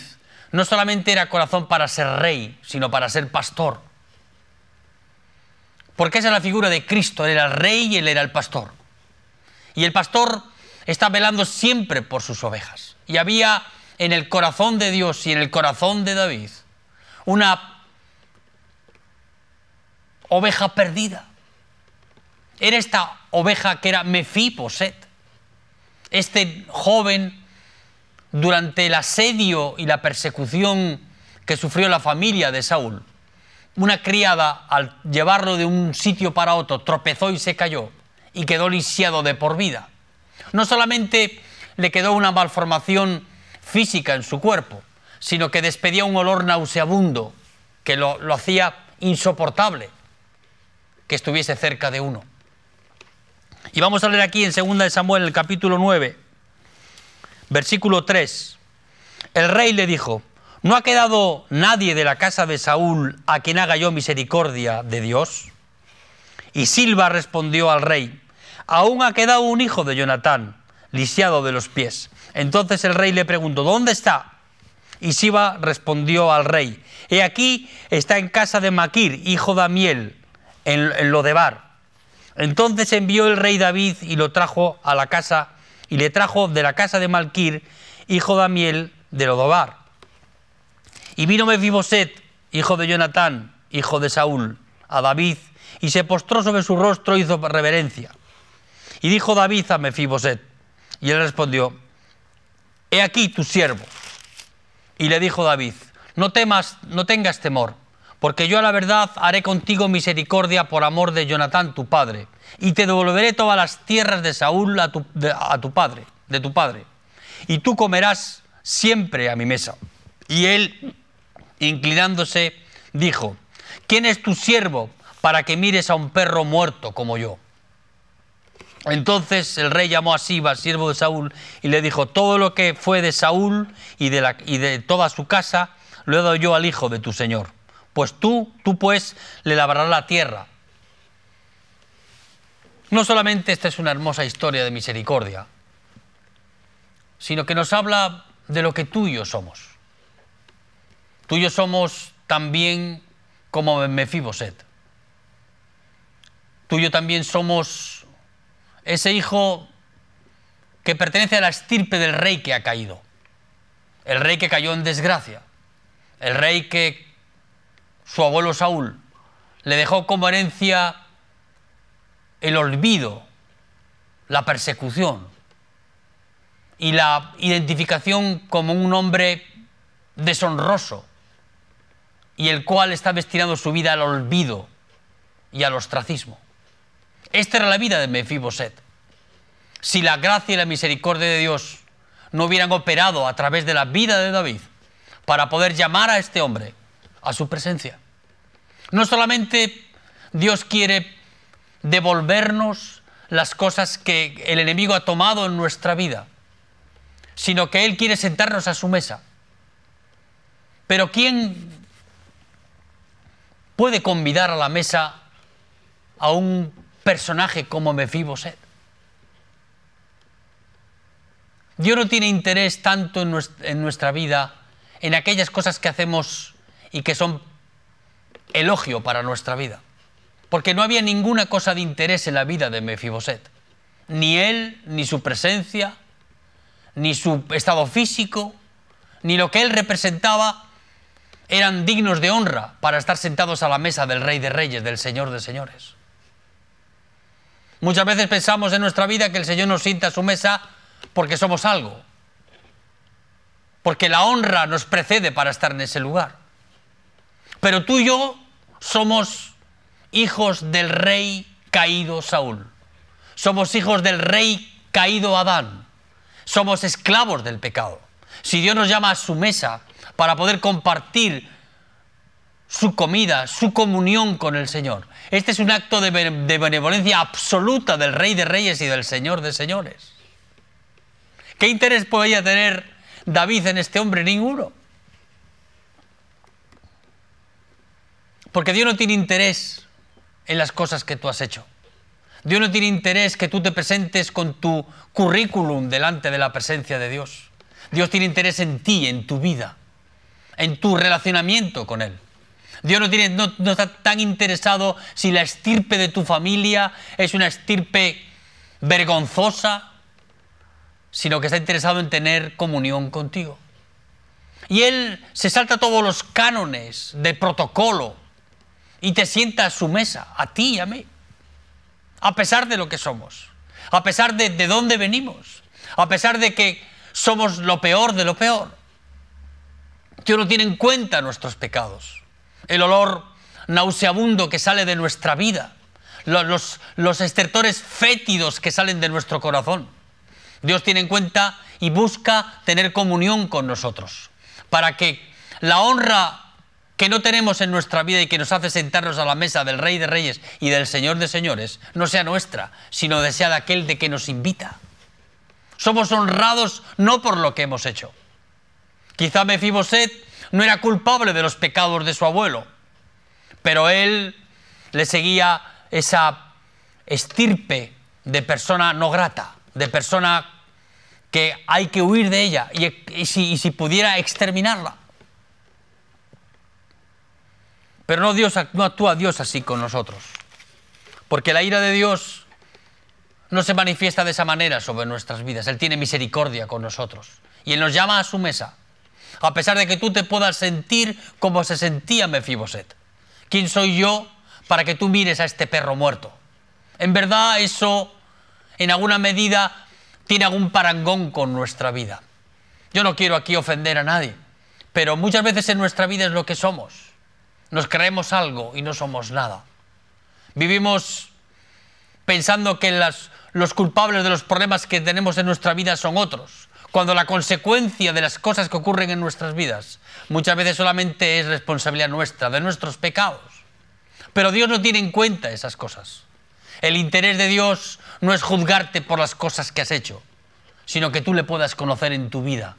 no solamente era corazón para ser rey, sino para ser pastor. Porque esa es la figura de Cristo, él era el rey y él era el pastor. Y el pastor está velando siempre por sus ovejas. Y había en el corazón de Dios y en el corazón de David una oveja perdida. Era esta oveja que era Mefiboset. Este joven, durante el asedio y la persecución que sufrió la familia de Saúl, una criada, al llevarlo de un sitio para otro, tropezó y se cayó y quedó lisiado de por vida. No solamente le quedó una malformación física en su cuerpo, sino que despedía un olor nauseabundo que lo hacía insoportable que estuviese cerca de uno. Y vamos a leer aquí en 2 de Samuel, el capítulo 9, versículo 3. El rey le dijo, ¿no ha quedado nadie de la casa de Saúl a quien haga yo misericordia de Dios? Y Silba respondió al rey, aún ha quedado un hijo de Jonatán, lisiado de los pies. Entonces el rey le preguntó, ¿dónde está? Y Silba respondió al rey, he aquí está en casa de Maquir, hijo de Amiel, en Lodebar. Entonces envió el rey David y lo trajo a la casa, y le trajo de la casa de Malquir, hijo de Amiel, de Lodebar. Y vino Mefiboset, hijo de Jonatán, hijo de Saúl, a David, y se postró sobre su rostro e hizo reverencia. Y dijo David a Mefiboset, y él respondió, he aquí tu siervo. Y le dijo David, no temas, no tengas temor, porque yo a la verdad haré contigo misericordia por amor de Jonatán tu padre, y te devolveré todas las tierras de Saúl de tu padre, y tú comerás siempre a mi mesa. Y él, inclinándose, dijo, ¿quién es tu siervo para que mires a un perro muerto como yo? Entonces el rey llamó a Siba, siervo de Saúl, y le dijo, todo lo que fue de Saúl y de toda su casa, lo he dado yo al hijo de tu señor. Pues tú pues le labrarás la tierra. No solamente esta es una hermosa historia de misericordia, sino que nos habla de lo que tú y yo somos. Tú y yo somos también como Mefiboset. Tú y yo también somos ese hijo que pertenece a la estirpe del rey que ha caído. El rey que cayó en desgracia. El rey que su abuelo Saúl le dejó como herencia el olvido, la persecución y la identificación como un hombre deshonroso y el cual está destinando su vida al olvido y al ostracismo. Esta era la vida de Mefiboset. Si la gracia y la misericordia de Dios no hubieran operado a través de la vida de David para poder llamar a este hombre a su presencia. No solamente Dios quiere devolvernos las cosas que el enemigo ha tomado en nuestra vida, sino que Él quiere sentarnos a su mesa. Pero ¿quién puede convidar a la mesa a un personaje como Mefiboset? Dios no tiene interés tanto en nuestra vida, en aquellas cosas que hacemos y que son elogio para nuestra vida. Porque no había ninguna cosa de interés en la vida de Mefiboset. Ni él, ni su presencia, ni su estado físico, ni lo que él representaba eran dignos de honra para estar sentados a la mesa del Rey de Reyes, del Señor de Señores. Muchas veces pensamos en nuestra vida que el Señor nos sienta a su mesa porque somos algo, porque la honra nos precede para estar en ese lugar. Pero tú y yo somos hijos del rey caído Saúl. Somos hijos del rey caído Adán. Somos esclavos del pecado. Si Dios nos llama a su mesa para poder compartir su comida, su comunión con el Señor, este es un acto de benevolencia absoluta del Rey de Reyes y del Señor de Señores. ¿Qué interés podía tener David en este hombre? Ninguno. Porque Dios no tiene interés en las cosas que tú has hecho. Dios no tiene interés que tú te presentes con tu currículum delante de la presencia de Dios. Dios tiene interés en ti, en tu vida, en tu relacionamiento con Él. Dios no está tan interesado si la estirpe de tu familia es una estirpe vergonzosa, sino que está interesado en tener comunión contigo. Y Él se salta todos los cánones de protocolo y te sienta a su mesa, a ti y a mí, a pesar de lo que somos, a pesar de dónde venimos, a pesar de que somos lo peor de lo peor. Dios no tiene en cuenta nuestros pecados, el olor nauseabundo que sale de nuestra vida, los estertores fétidos que salen de nuestro corazón. Dios tiene en cuenta y busca tener comunión con nosotros, para que la honra que no tenemos en nuestra vida y que nos hace sentarnos a la mesa del Rey de Reyes y del Señor de Señores no sea nuestra, sino desea de aquel de que nos invita. Somos honrados no por lo que hemos hecho. Quizá Mefiboset no era culpable de los pecados de su abuelo, pero él le seguía esa estirpe de persona no grata, de persona que hay que huir de ella y si pudiera exterminarla. Pero no actúa Dios así con nosotros, porque la ira de Dios no se manifiesta de esa manera sobre nuestras vidas. Él tiene misericordia con nosotros y Él nos llama a su mesa, a pesar de que tú te puedas sentir como se sentía Mefiboset. ¿Quién soy yo para que tú mires a este perro muerto? En verdad eso, en alguna medida, tiene algún parangón con nuestra vida. Yo no quiero aquí ofender a nadie, pero muchas veces en nuestra vida es lo que somos. Nos creemos algo y no somos nada. Vivimos pensando que los culpables de los problemas que tenemos en nuestra vida son otros, cuando la consecuencia de las cosas que ocurren en nuestras vidas muchas veces solamente es responsabilidad nuestra, de nuestros pecados. Pero Dios no tiene en cuenta esas cosas. El interés de Dios no es juzgarte por las cosas que has hecho, sino que tú le puedas conocer en tu vida,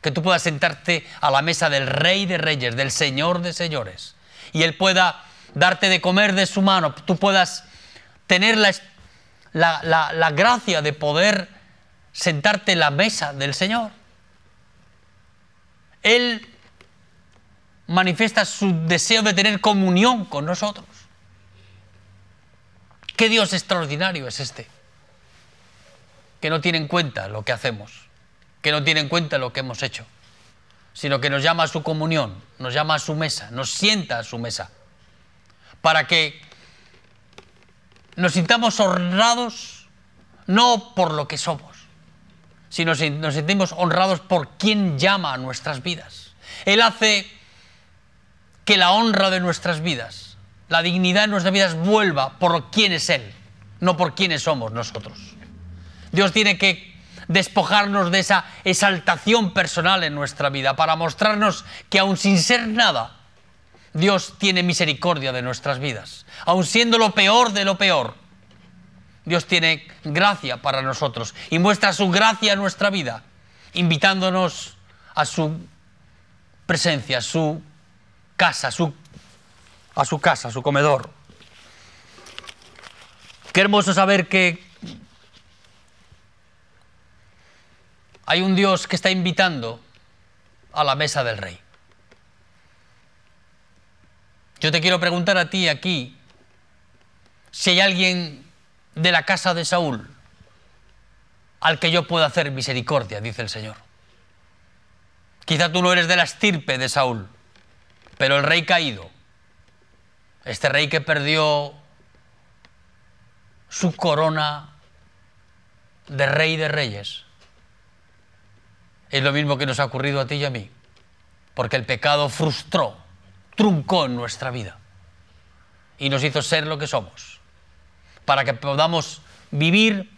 que tú puedas sentarte a la mesa del Rey de Reyes, del Señor de Señores, y Él pueda darte de comer de su mano, tú puedas tener la gracia de poder sentarte en la mesa del Señor. Él manifiesta su deseo de tener comunión con nosotros. ¿Qué Dios extraordinario es este? Que no tiene en cuenta lo que hacemos, que no tiene en cuenta lo que hemos hecho, sino que nos llama a su comunión, nos llama a su mesa, nos sienta a su mesa, para que nos sintamos honrados no por lo que somos, sino nos sentimos honrados por quien llama a nuestras vidas. Él hace que la honra de nuestras vidas, la dignidad de nuestras vidas vuelva por quién es Él, no por quiénes somos nosotros. Dios tiene que despojarnos de esa exaltación personal en nuestra vida para mostrarnos que aun sin ser nada, Dios tiene misericordia de nuestras vidas. Aun siendo lo peor de lo peor, Dios tiene gracia para nosotros y muestra su gracia en nuestra vida, invitándonos a su presencia, a su casa, a su comedor. Qué hermoso saber que hay un Dios que está invitando a la mesa del Rey. Yo te quiero preguntar a ti aquí si hay alguien de la casa de Saúl al que yo pueda hacer misericordia, dice el Señor. Quizá tú no eres de la estirpe de Saúl, pero el rey caído, este rey que perdió su corona de Rey de Reyes, es lo mismo que nos ha ocurrido a ti y a mí, porque el pecado frustró, truncó en nuestra vida y nos hizo ser lo que somos, para que podamos vivir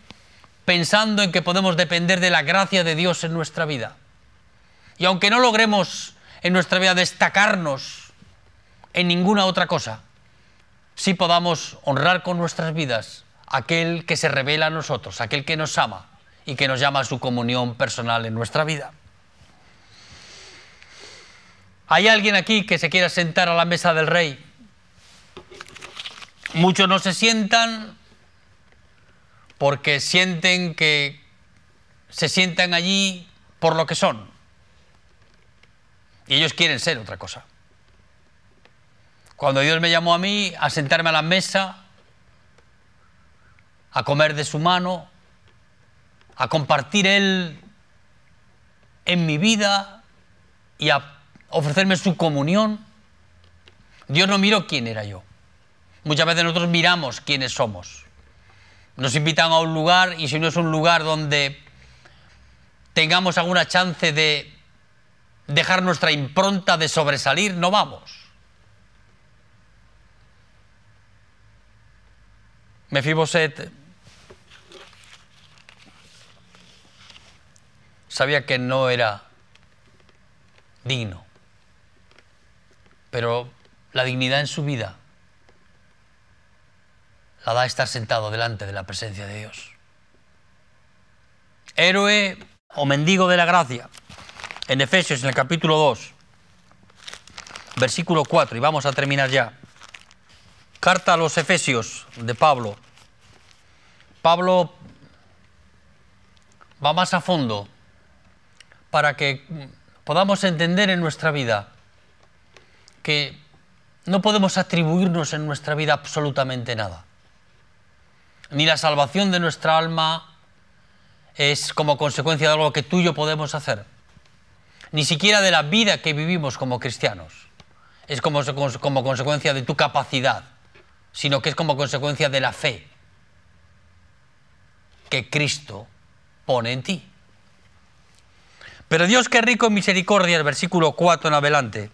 pensando en que podemos depender de la gracia de Dios en nuestra vida. Y aunque no logremos en nuestra vida destacarnos en ninguna otra cosa, sí podamos honrar con nuestras vidas a aquel que se revela a nosotros, aquel que nos ama y que nos llama a su comunión personal en nuestra vida. ¿Hay alguien aquí que se quiera sentar a la mesa del Rey? Muchos no se sientan porque sienten que se sientan allí por lo que son. Y ellos quieren ser otra cosa. Cuando Dios me llamó a mí a sentarme a la mesa, a comer de su mano, a compartir Él en mi vida y a ofrecerme su comunión, Dios no miró quién era yo. Muchas veces nosotros miramos quiénes somos. Nos invitan a un lugar y si no es un lugar donde tengamos alguna chance de dejar nuestra impronta, de sobresalir, no vamos. Mefiboset sabía que no era digno, pero la dignidad en su vida la da estar sentado delante de la presencia de Dios. Héroe o mendigo de la gracia. En Efesios, en el capítulo 2, versículo 4, y vamos a terminar ya. Carta a los Efesios de Pablo. Pablo va más a fondo para que podamos entender en nuestra vida que no podemos atribuirnos en nuestra vida absolutamente nada. Ni la salvación de nuestra alma es como consecuencia de algo que tú y yo podemos hacer. Ni siquiera de la vida que vivimos como cristianos. Es como consecuencia de tu capacidad, sino que es como consecuencia de la fe que Cristo pone en ti. Pero Dios, que es rico en misericordia, el versículo 4 en adelante,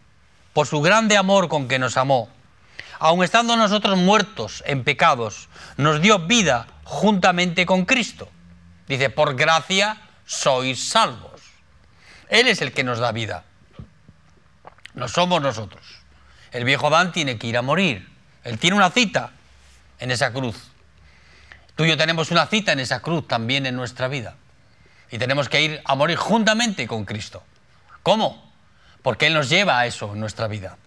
por su grande amor con que nos amó, aun estando nosotros muertos en pecados, nos dio vida juntamente con Cristo. Dice, por gracia sois salvos. Él es el que nos da vida. No somos nosotros. El viejo Adán tiene que ir a morir. Él tiene una cita en esa cruz. Tú y yo tenemos una cita en esa cruz también en nuestra vida. Y tenemos que ir a morir juntamente con Cristo. ¿Cómo? Porque Él nos lleva a eso en nuestra vida.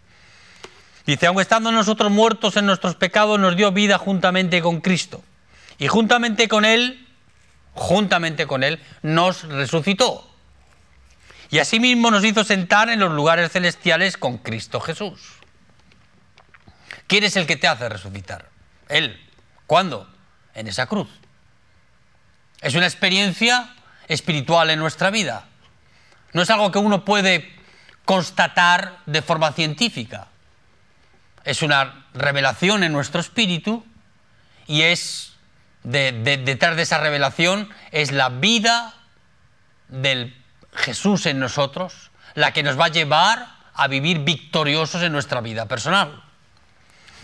Dice, aun estando nosotros muertos en nuestros pecados, nos dio vida juntamente con Cristo. Y juntamente con Él nos resucitó. Y asimismo nos hizo sentar en los lugares celestiales con Cristo Jesús. ¿Quién es el que te hace resucitar? Él. ¿Cuándo? En esa cruz. Es una experiencia espiritual en nuestra vida. No es algo que uno puede constatar de forma científica. Es una revelación en nuestro espíritu y es detrás de esa revelación es la vida del Jesús en nosotros, la que nos va a llevar a vivir victoriosos en nuestra vida personal.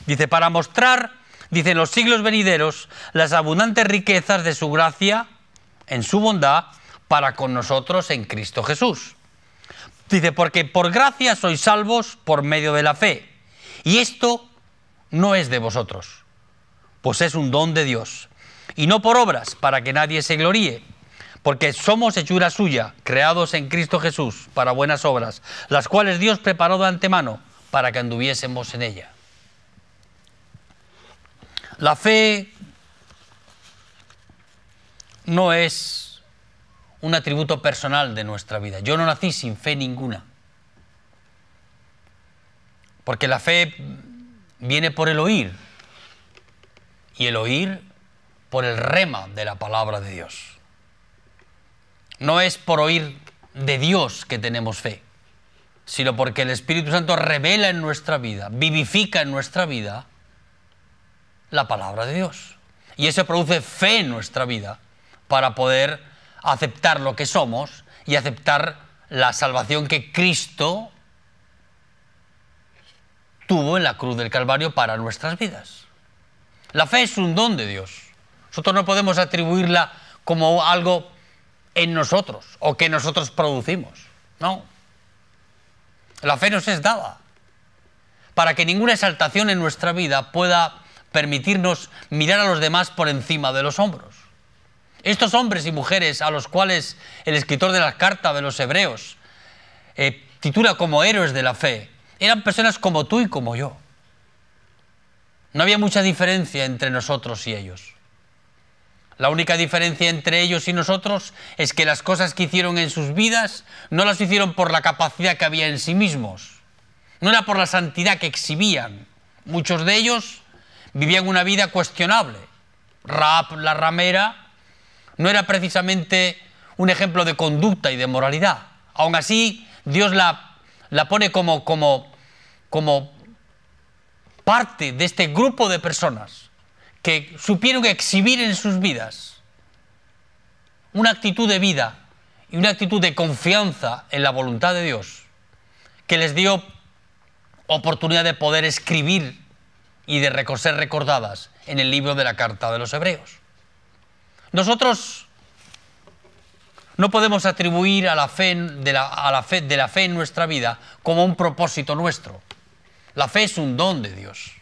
Dice, para mostrar, dice, en los siglos venideros, las abundantes riquezas de su gracia en su bondad para con nosotros en Cristo Jesús. Dice, porque por gracia sois salvos por medio de la fe. Y esto no es de vosotros, pues es un don de Dios. Y no por obras, para que nadie se gloríe, porque somos hechura suya, creados en Cristo Jesús para buenas obras, las cuales Dios preparó de antemano para que anduviésemos en ella. La fe no es un atributo personal de nuestra vida. Yo no nací sin fe ninguna. Porque la fe viene por el oír. Y el oír por el rema de la palabra de Dios. No es por oír de Dios que tenemos fe, sino porque el Espíritu Santo revela en nuestra vida, vivifica en nuestra vida la palabra de Dios. Y eso produce fe en nuestra vida para poder aceptar lo que somos y aceptar la salvación que Cristo tuvo en la cruz del Calvario para nuestras vidas. La fe es un don de Dios. Nosotros no podemos atribuirla como algo en nosotros o que nosotros producimos. No. La fe nos es dada para que ninguna exaltación en nuestra vida pueda permitirnos mirar a los demás por encima de los hombros. Estos hombres y mujeres a los cuales el escritor de la carta de los Hebreos titula como héroes de la fe, eran personas como tú y como yo. No había mucha diferencia entre nosotros y ellos. La única diferencia entre ellos y nosotros es que las cosas que hicieron en sus vidas no las hicieron por la capacidad que había en sí mismos. No era por la santidad que exhibían. Muchos de ellos vivían una vida cuestionable. Rahab, la ramera, no era precisamente un ejemplo de conducta y de moralidad. Aún así, Dios la pone como parte de este grupo de personas que supieron exhibir en sus vidas una actitud de vida y una actitud de confianza en la voluntad de Dios, que les dio oportunidad de poder escribir y de ser recordadas en el libro de la carta de los Hebreos. Nosotros no podemos atribuir a la fe de la fe en nuestra vida como un propósito nuestro. La fe es un don de Dios.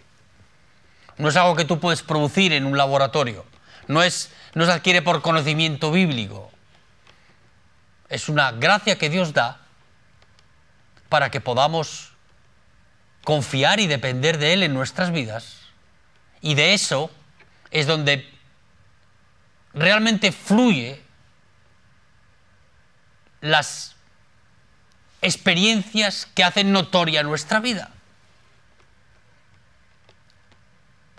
No es algo que tú puedes producir en un laboratorio. No se adquiere por conocimiento bíblico. Es una gracia que Dios da para que podamos confiar y depender de Él en nuestras vidas. Y de eso es donde realmente fluye las experiencias que hacen notoria nuestra vida.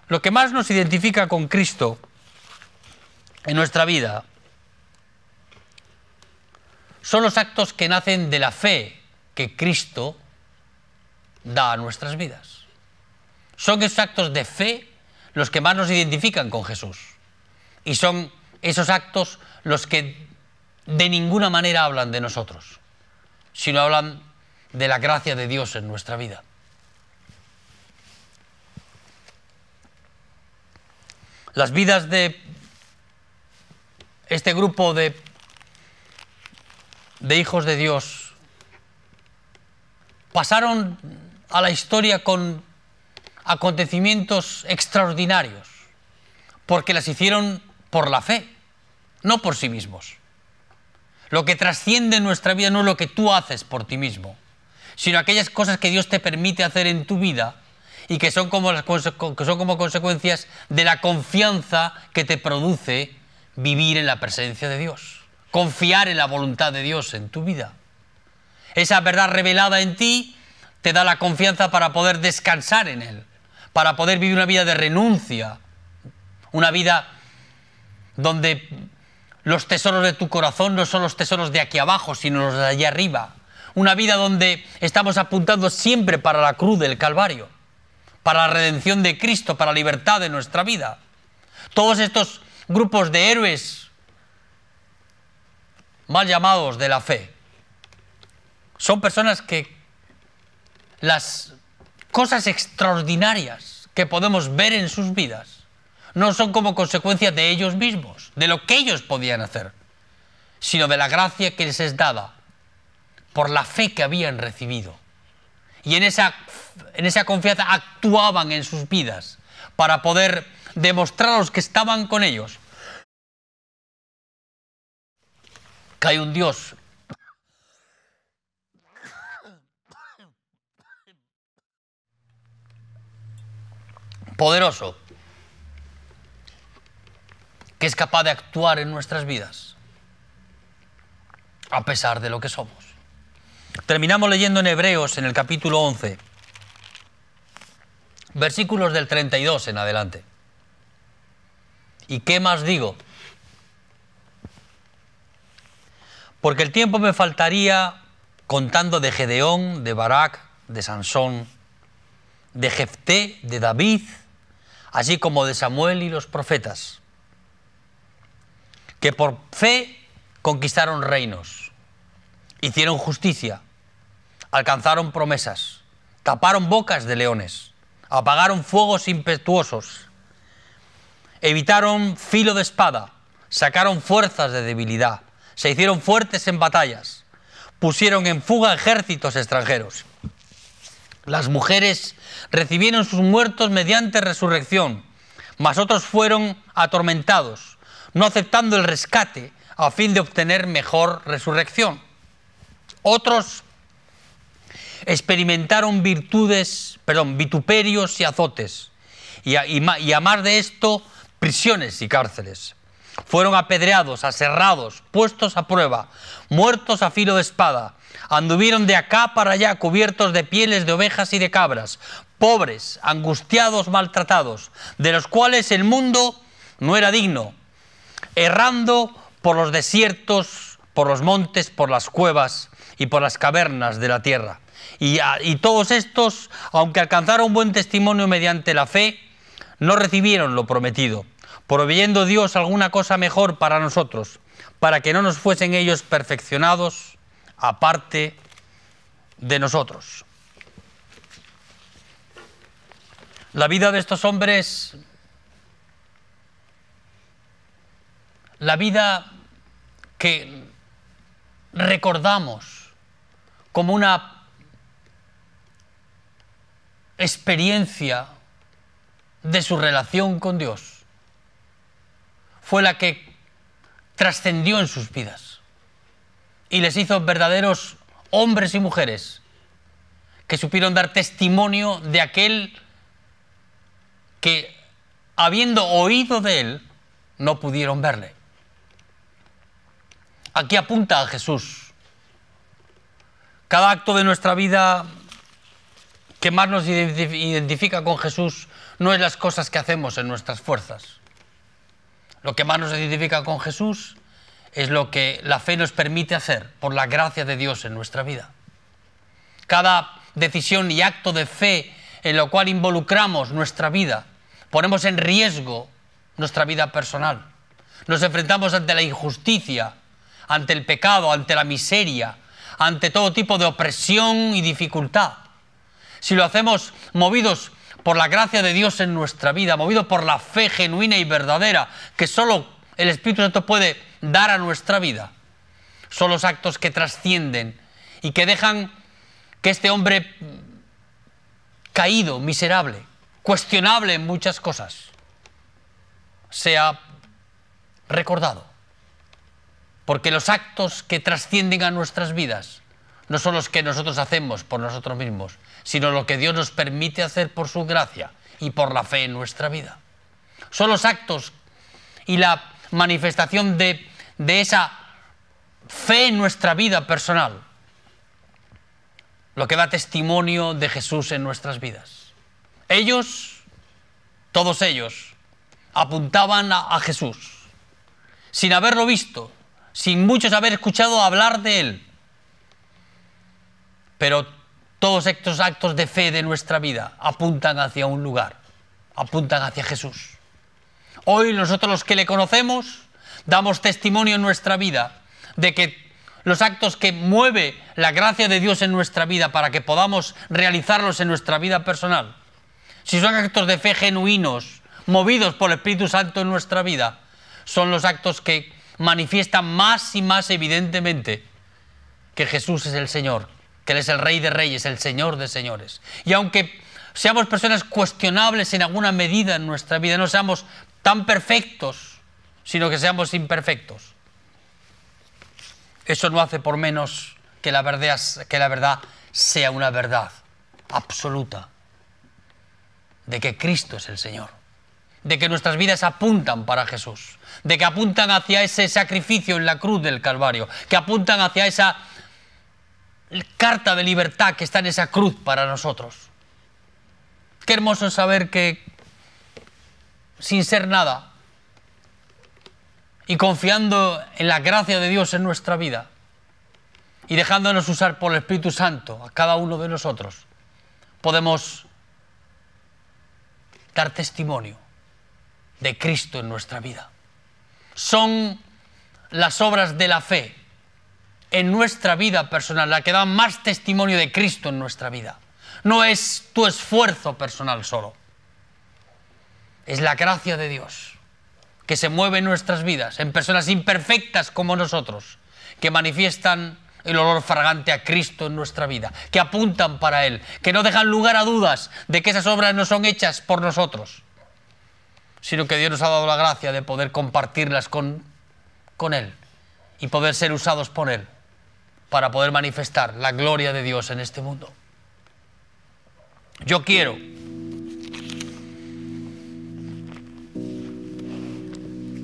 Lo que más nos identifica con Cristo en nuestra vida son los actos que nacen de la fe que Cristo da a nuestras vidas. Son esos actos de fe los que más nos identifican con Jesús. Y son esos actos los que de ninguna manera hablan de nosotros, sino hablan de la gracia de Dios en nuestra vida. Las vidas de este grupo de hijos de Dios pasaron a la historia con acontecimientos extraordinarios, porque las hicieron por la fe, no por sí mismos. Lo que trasciende en nuestra vida no es lo que tú haces por ti mismo, sino aquellas cosas que Dios te permite hacer en tu vida y que son como consecuencias de la confianza que te produce vivir en la presencia de Dios, confiar en la voluntad de Dios en tu vida. Esa verdad revelada en ti te da la confianza para poder descansar en Él, para poder vivir una vida de renuncia, una vida donde los tesoros de tu corazón no son los tesoros de aquí abajo, sino los de allá arriba. Una vida donde estamos apuntando siempre para la cruz del Calvario, para la redención de Cristo, para la libertad de nuestra vida. Todos estos grupos de héroes mal llamados de la fe son personas que las cosas extraordinarias que podemos ver en sus vidas no son como consecuencia de ellos mismos, de lo que ellos podían hacer, sino de la gracia que les es dada por la fe que habían recibido. Y en esa confianza actuaban en sus vidas para poder demostrar a los que estaban con ellos que hay un Dios poderoso que es capaz de actuar en nuestras vidas a pesar de lo que somos. Terminamos leyendo en Hebreos, en el capítulo 11, versículos del 32 en adelante. ¿Y qué más digo? Porque el tiempo me faltaría contando de Gedeón, de Barak, de Sansón, de Jefté, de David, así como de Samuel y los profetas, que por fe conquistaron reinos, hicieron justicia, alcanzaron promesas, taparon bocas de leones, apagaron fuegos impetuosos, evitaron filo de espada, sacaron fuerzas de debilidad, se hicieron fuertes en batallas, pusieron en fuga ejércitos extranjeros. Las mujeres recibieron sus muertos mediante resurrección, mas otros fueron atormentados, no aceptando el rescate a fin de obtener mejor resurrección. Otros experimentaron vituperios y azotes, y a más de esto, prisiones y cárceles. Fueron apedreados, aserrados, puestos a prueba, muertos a filo de espada. Anduvieron de acá para allá cubiertos de pieles de ovejas y de cabras, pobres, angustiados, maltratados, de los cuales el mundo no era digno, errando por los desiertos, por los montes, por las cuevas y por las cavernas de la tierra. Y todos estos, aunque alcanzaron buen testimonio mediante la fe, no recibieron lo prometido, proveyendo Dios alguna cosa mejor para nosotros, para que no nos fuesen ellos perfeccionados aparte de nosotros. La vida de estos hombres, la vida que recordamos como una experiencia de su relación con Dios, fue la que trascendió en sus vidas y les hizo verdaderos hombres y mujeres que supieron dar testimonio de aquel que, habiendo oído de él, no pudieron verle. Aquí apunta a Jesús. Cada acto de nuestra vida que más nos identifica con Jesús no es las cosas que hacemos en nuestras fuerzas. Lo que más nos identifica con Jesús es lo que la fe nos permite hacer por la gracia de Dios en nuestra vida. Cada decisión y acto de fe en lo cual involucramos nuestra vida, ponemos en riesgo nuestra vida personal. Nos enfrentamos ante la injusticia, ante el pecado, ante la miseria, ante todo tipo de opresión y dificultad. Si lo hacemos movidos por la gracia de Dios en nuestra vida, movidos por la fe genuina y verdadera que solo el Espíritu Santo puede dar a nuestra vida, son los actos que trascienden y que dejan que este hombre caído, miserable, cuestionable en muchas cosas, sea recordado. Porque los actos que trascienden a nuestras vidas no son los que nosotros hacemos por nosotros mismos, sino lo que Dios nos permite hacer por su gracia y por la fe en nuestra vida. Son los actos y la manifestación de esa fe en nuestra vida personal lo que da testimonio de Jesús en nuestras vidas. Ellos, todos ellos, apuntaban a Jesús, sin haberlo visto, sin muchos haber escuchado hablar de él. Pero todos estos actos de fe de nuestra vida apuntan hacia un lugar, apuntan hacia Jesús. Hoy nosotros los que le conocemos damos testimonio en nuestra vida de que los actos que mueve la gracia de Dios en nuestra vida para que podamos realizarlos en nuestra vida personal, si son actos de fe genuinos, movidos por el Espíritu Santo en nuestra vida, son los actos que manifiestan más y más evidentemente que Jesús es el Señor, que Él es el Rey de Reyes, el Señor de Señores. Y aunque seamos personas cuestionables en alguna medida en nuestra vida, no seamos tan perfectos, sino que seamos imperfectos, eso no hace por menos que la verdad sea una verdad absoluta, de que Cristo es el Señor, de que nuestras vidas apuntan para Jesús, de que apuntan hacia ese sacrificio en la cruz del Calvario, que apuntan hacia esa carta de libertad que está en esa cruz para nosotros. Qué hermoso es saber que, sin ser nada, y confiando en la gracia de Dios en nuestra vida, y dejándonos usar por el Espíritu Santo a cada uno de nosotros, podemos dar testimonio de Cristo en nuestra vida. Son las obras de la fe en nuestra vida personal las que dan más testimonio de Cristo en nuestra vida. No es tu esfuerzo personal solo, es la gracia de Dios que se mueve en nuestras vidas, en personas imperfectas como nosotros, que manifiestan el olor fragante a Cristo en nuestra vida, que apuntan para Él, que no dejan lugar a dudas de que esas obras no son hechas por nosotros, sino que Dios nos ha dado la gracia de poder compartirlas con Él y poder ser usados por Él para poder manifestar la gloria de Dios en este mundo. Yo quiero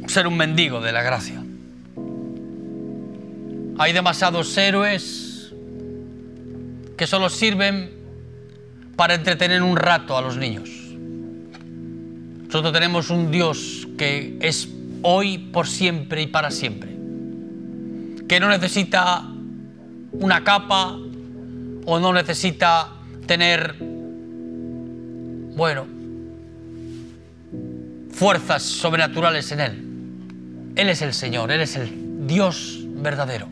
ser un mendigo de la gracia. Hay demasiados héroes que solo sirven para entretener un rato a los niños. Nosotros tenemos un Dios que es hoy, por siempre y para siempre, que no necesita una capa o no necesita tener, bueno, fuerzas sobrenaturales en Él. Él es el Señor, Él es el Dios verdadero.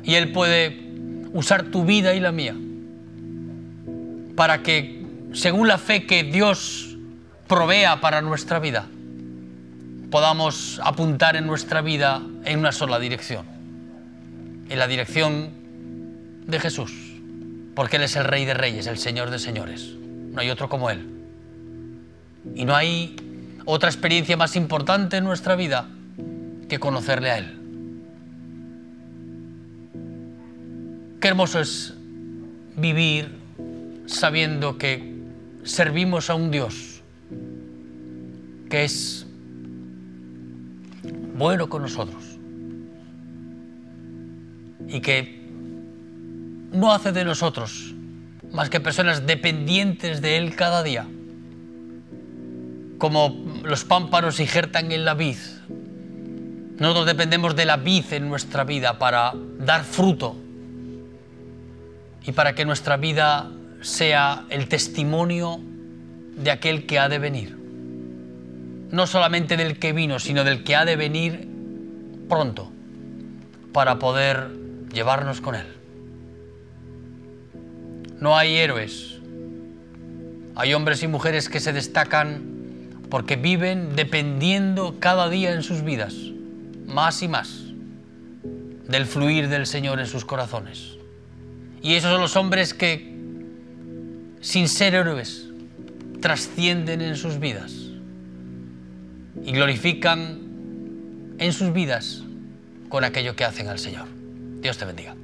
Y Él puede usar tu vida y la mía para que, según la fe que Dios provea para nuestra vida, podamos apuntar en nuestra vida en una sola dirección, en la dirección de Jesús, porque Él es el Rey de Reyes, el Señor de Señores. No hay otro como Él. Y no hay otra experiencia más importante en nuestra vida que conocerle a Él. Qué hermoso es vivir sabiendo que servimos a un Dios que es bueno con nosotros y que no hace de nosotros más que personas dependientes de Él cada día. Como los pámpanos injertan en la vid, nosotros dependemos de la vid en nuestra vida para dar fruto y para que nuestra vida sea el testimonio de aquel que ha de venir. No solamente del que vino, sino del que ha de venir pronto para poder llevarnos con Él. No hay héroes, hay hombres y mujeres que se destacan porque viven dependiendo cada día en sus vidas, más y más, del fluir del Señor en sus corazones. Y esos son los hombres que, sin ser héroes, trascienden en sus vidas y glorifican en sus vidas con aquello que hacen al Señor. Dios te bendiga.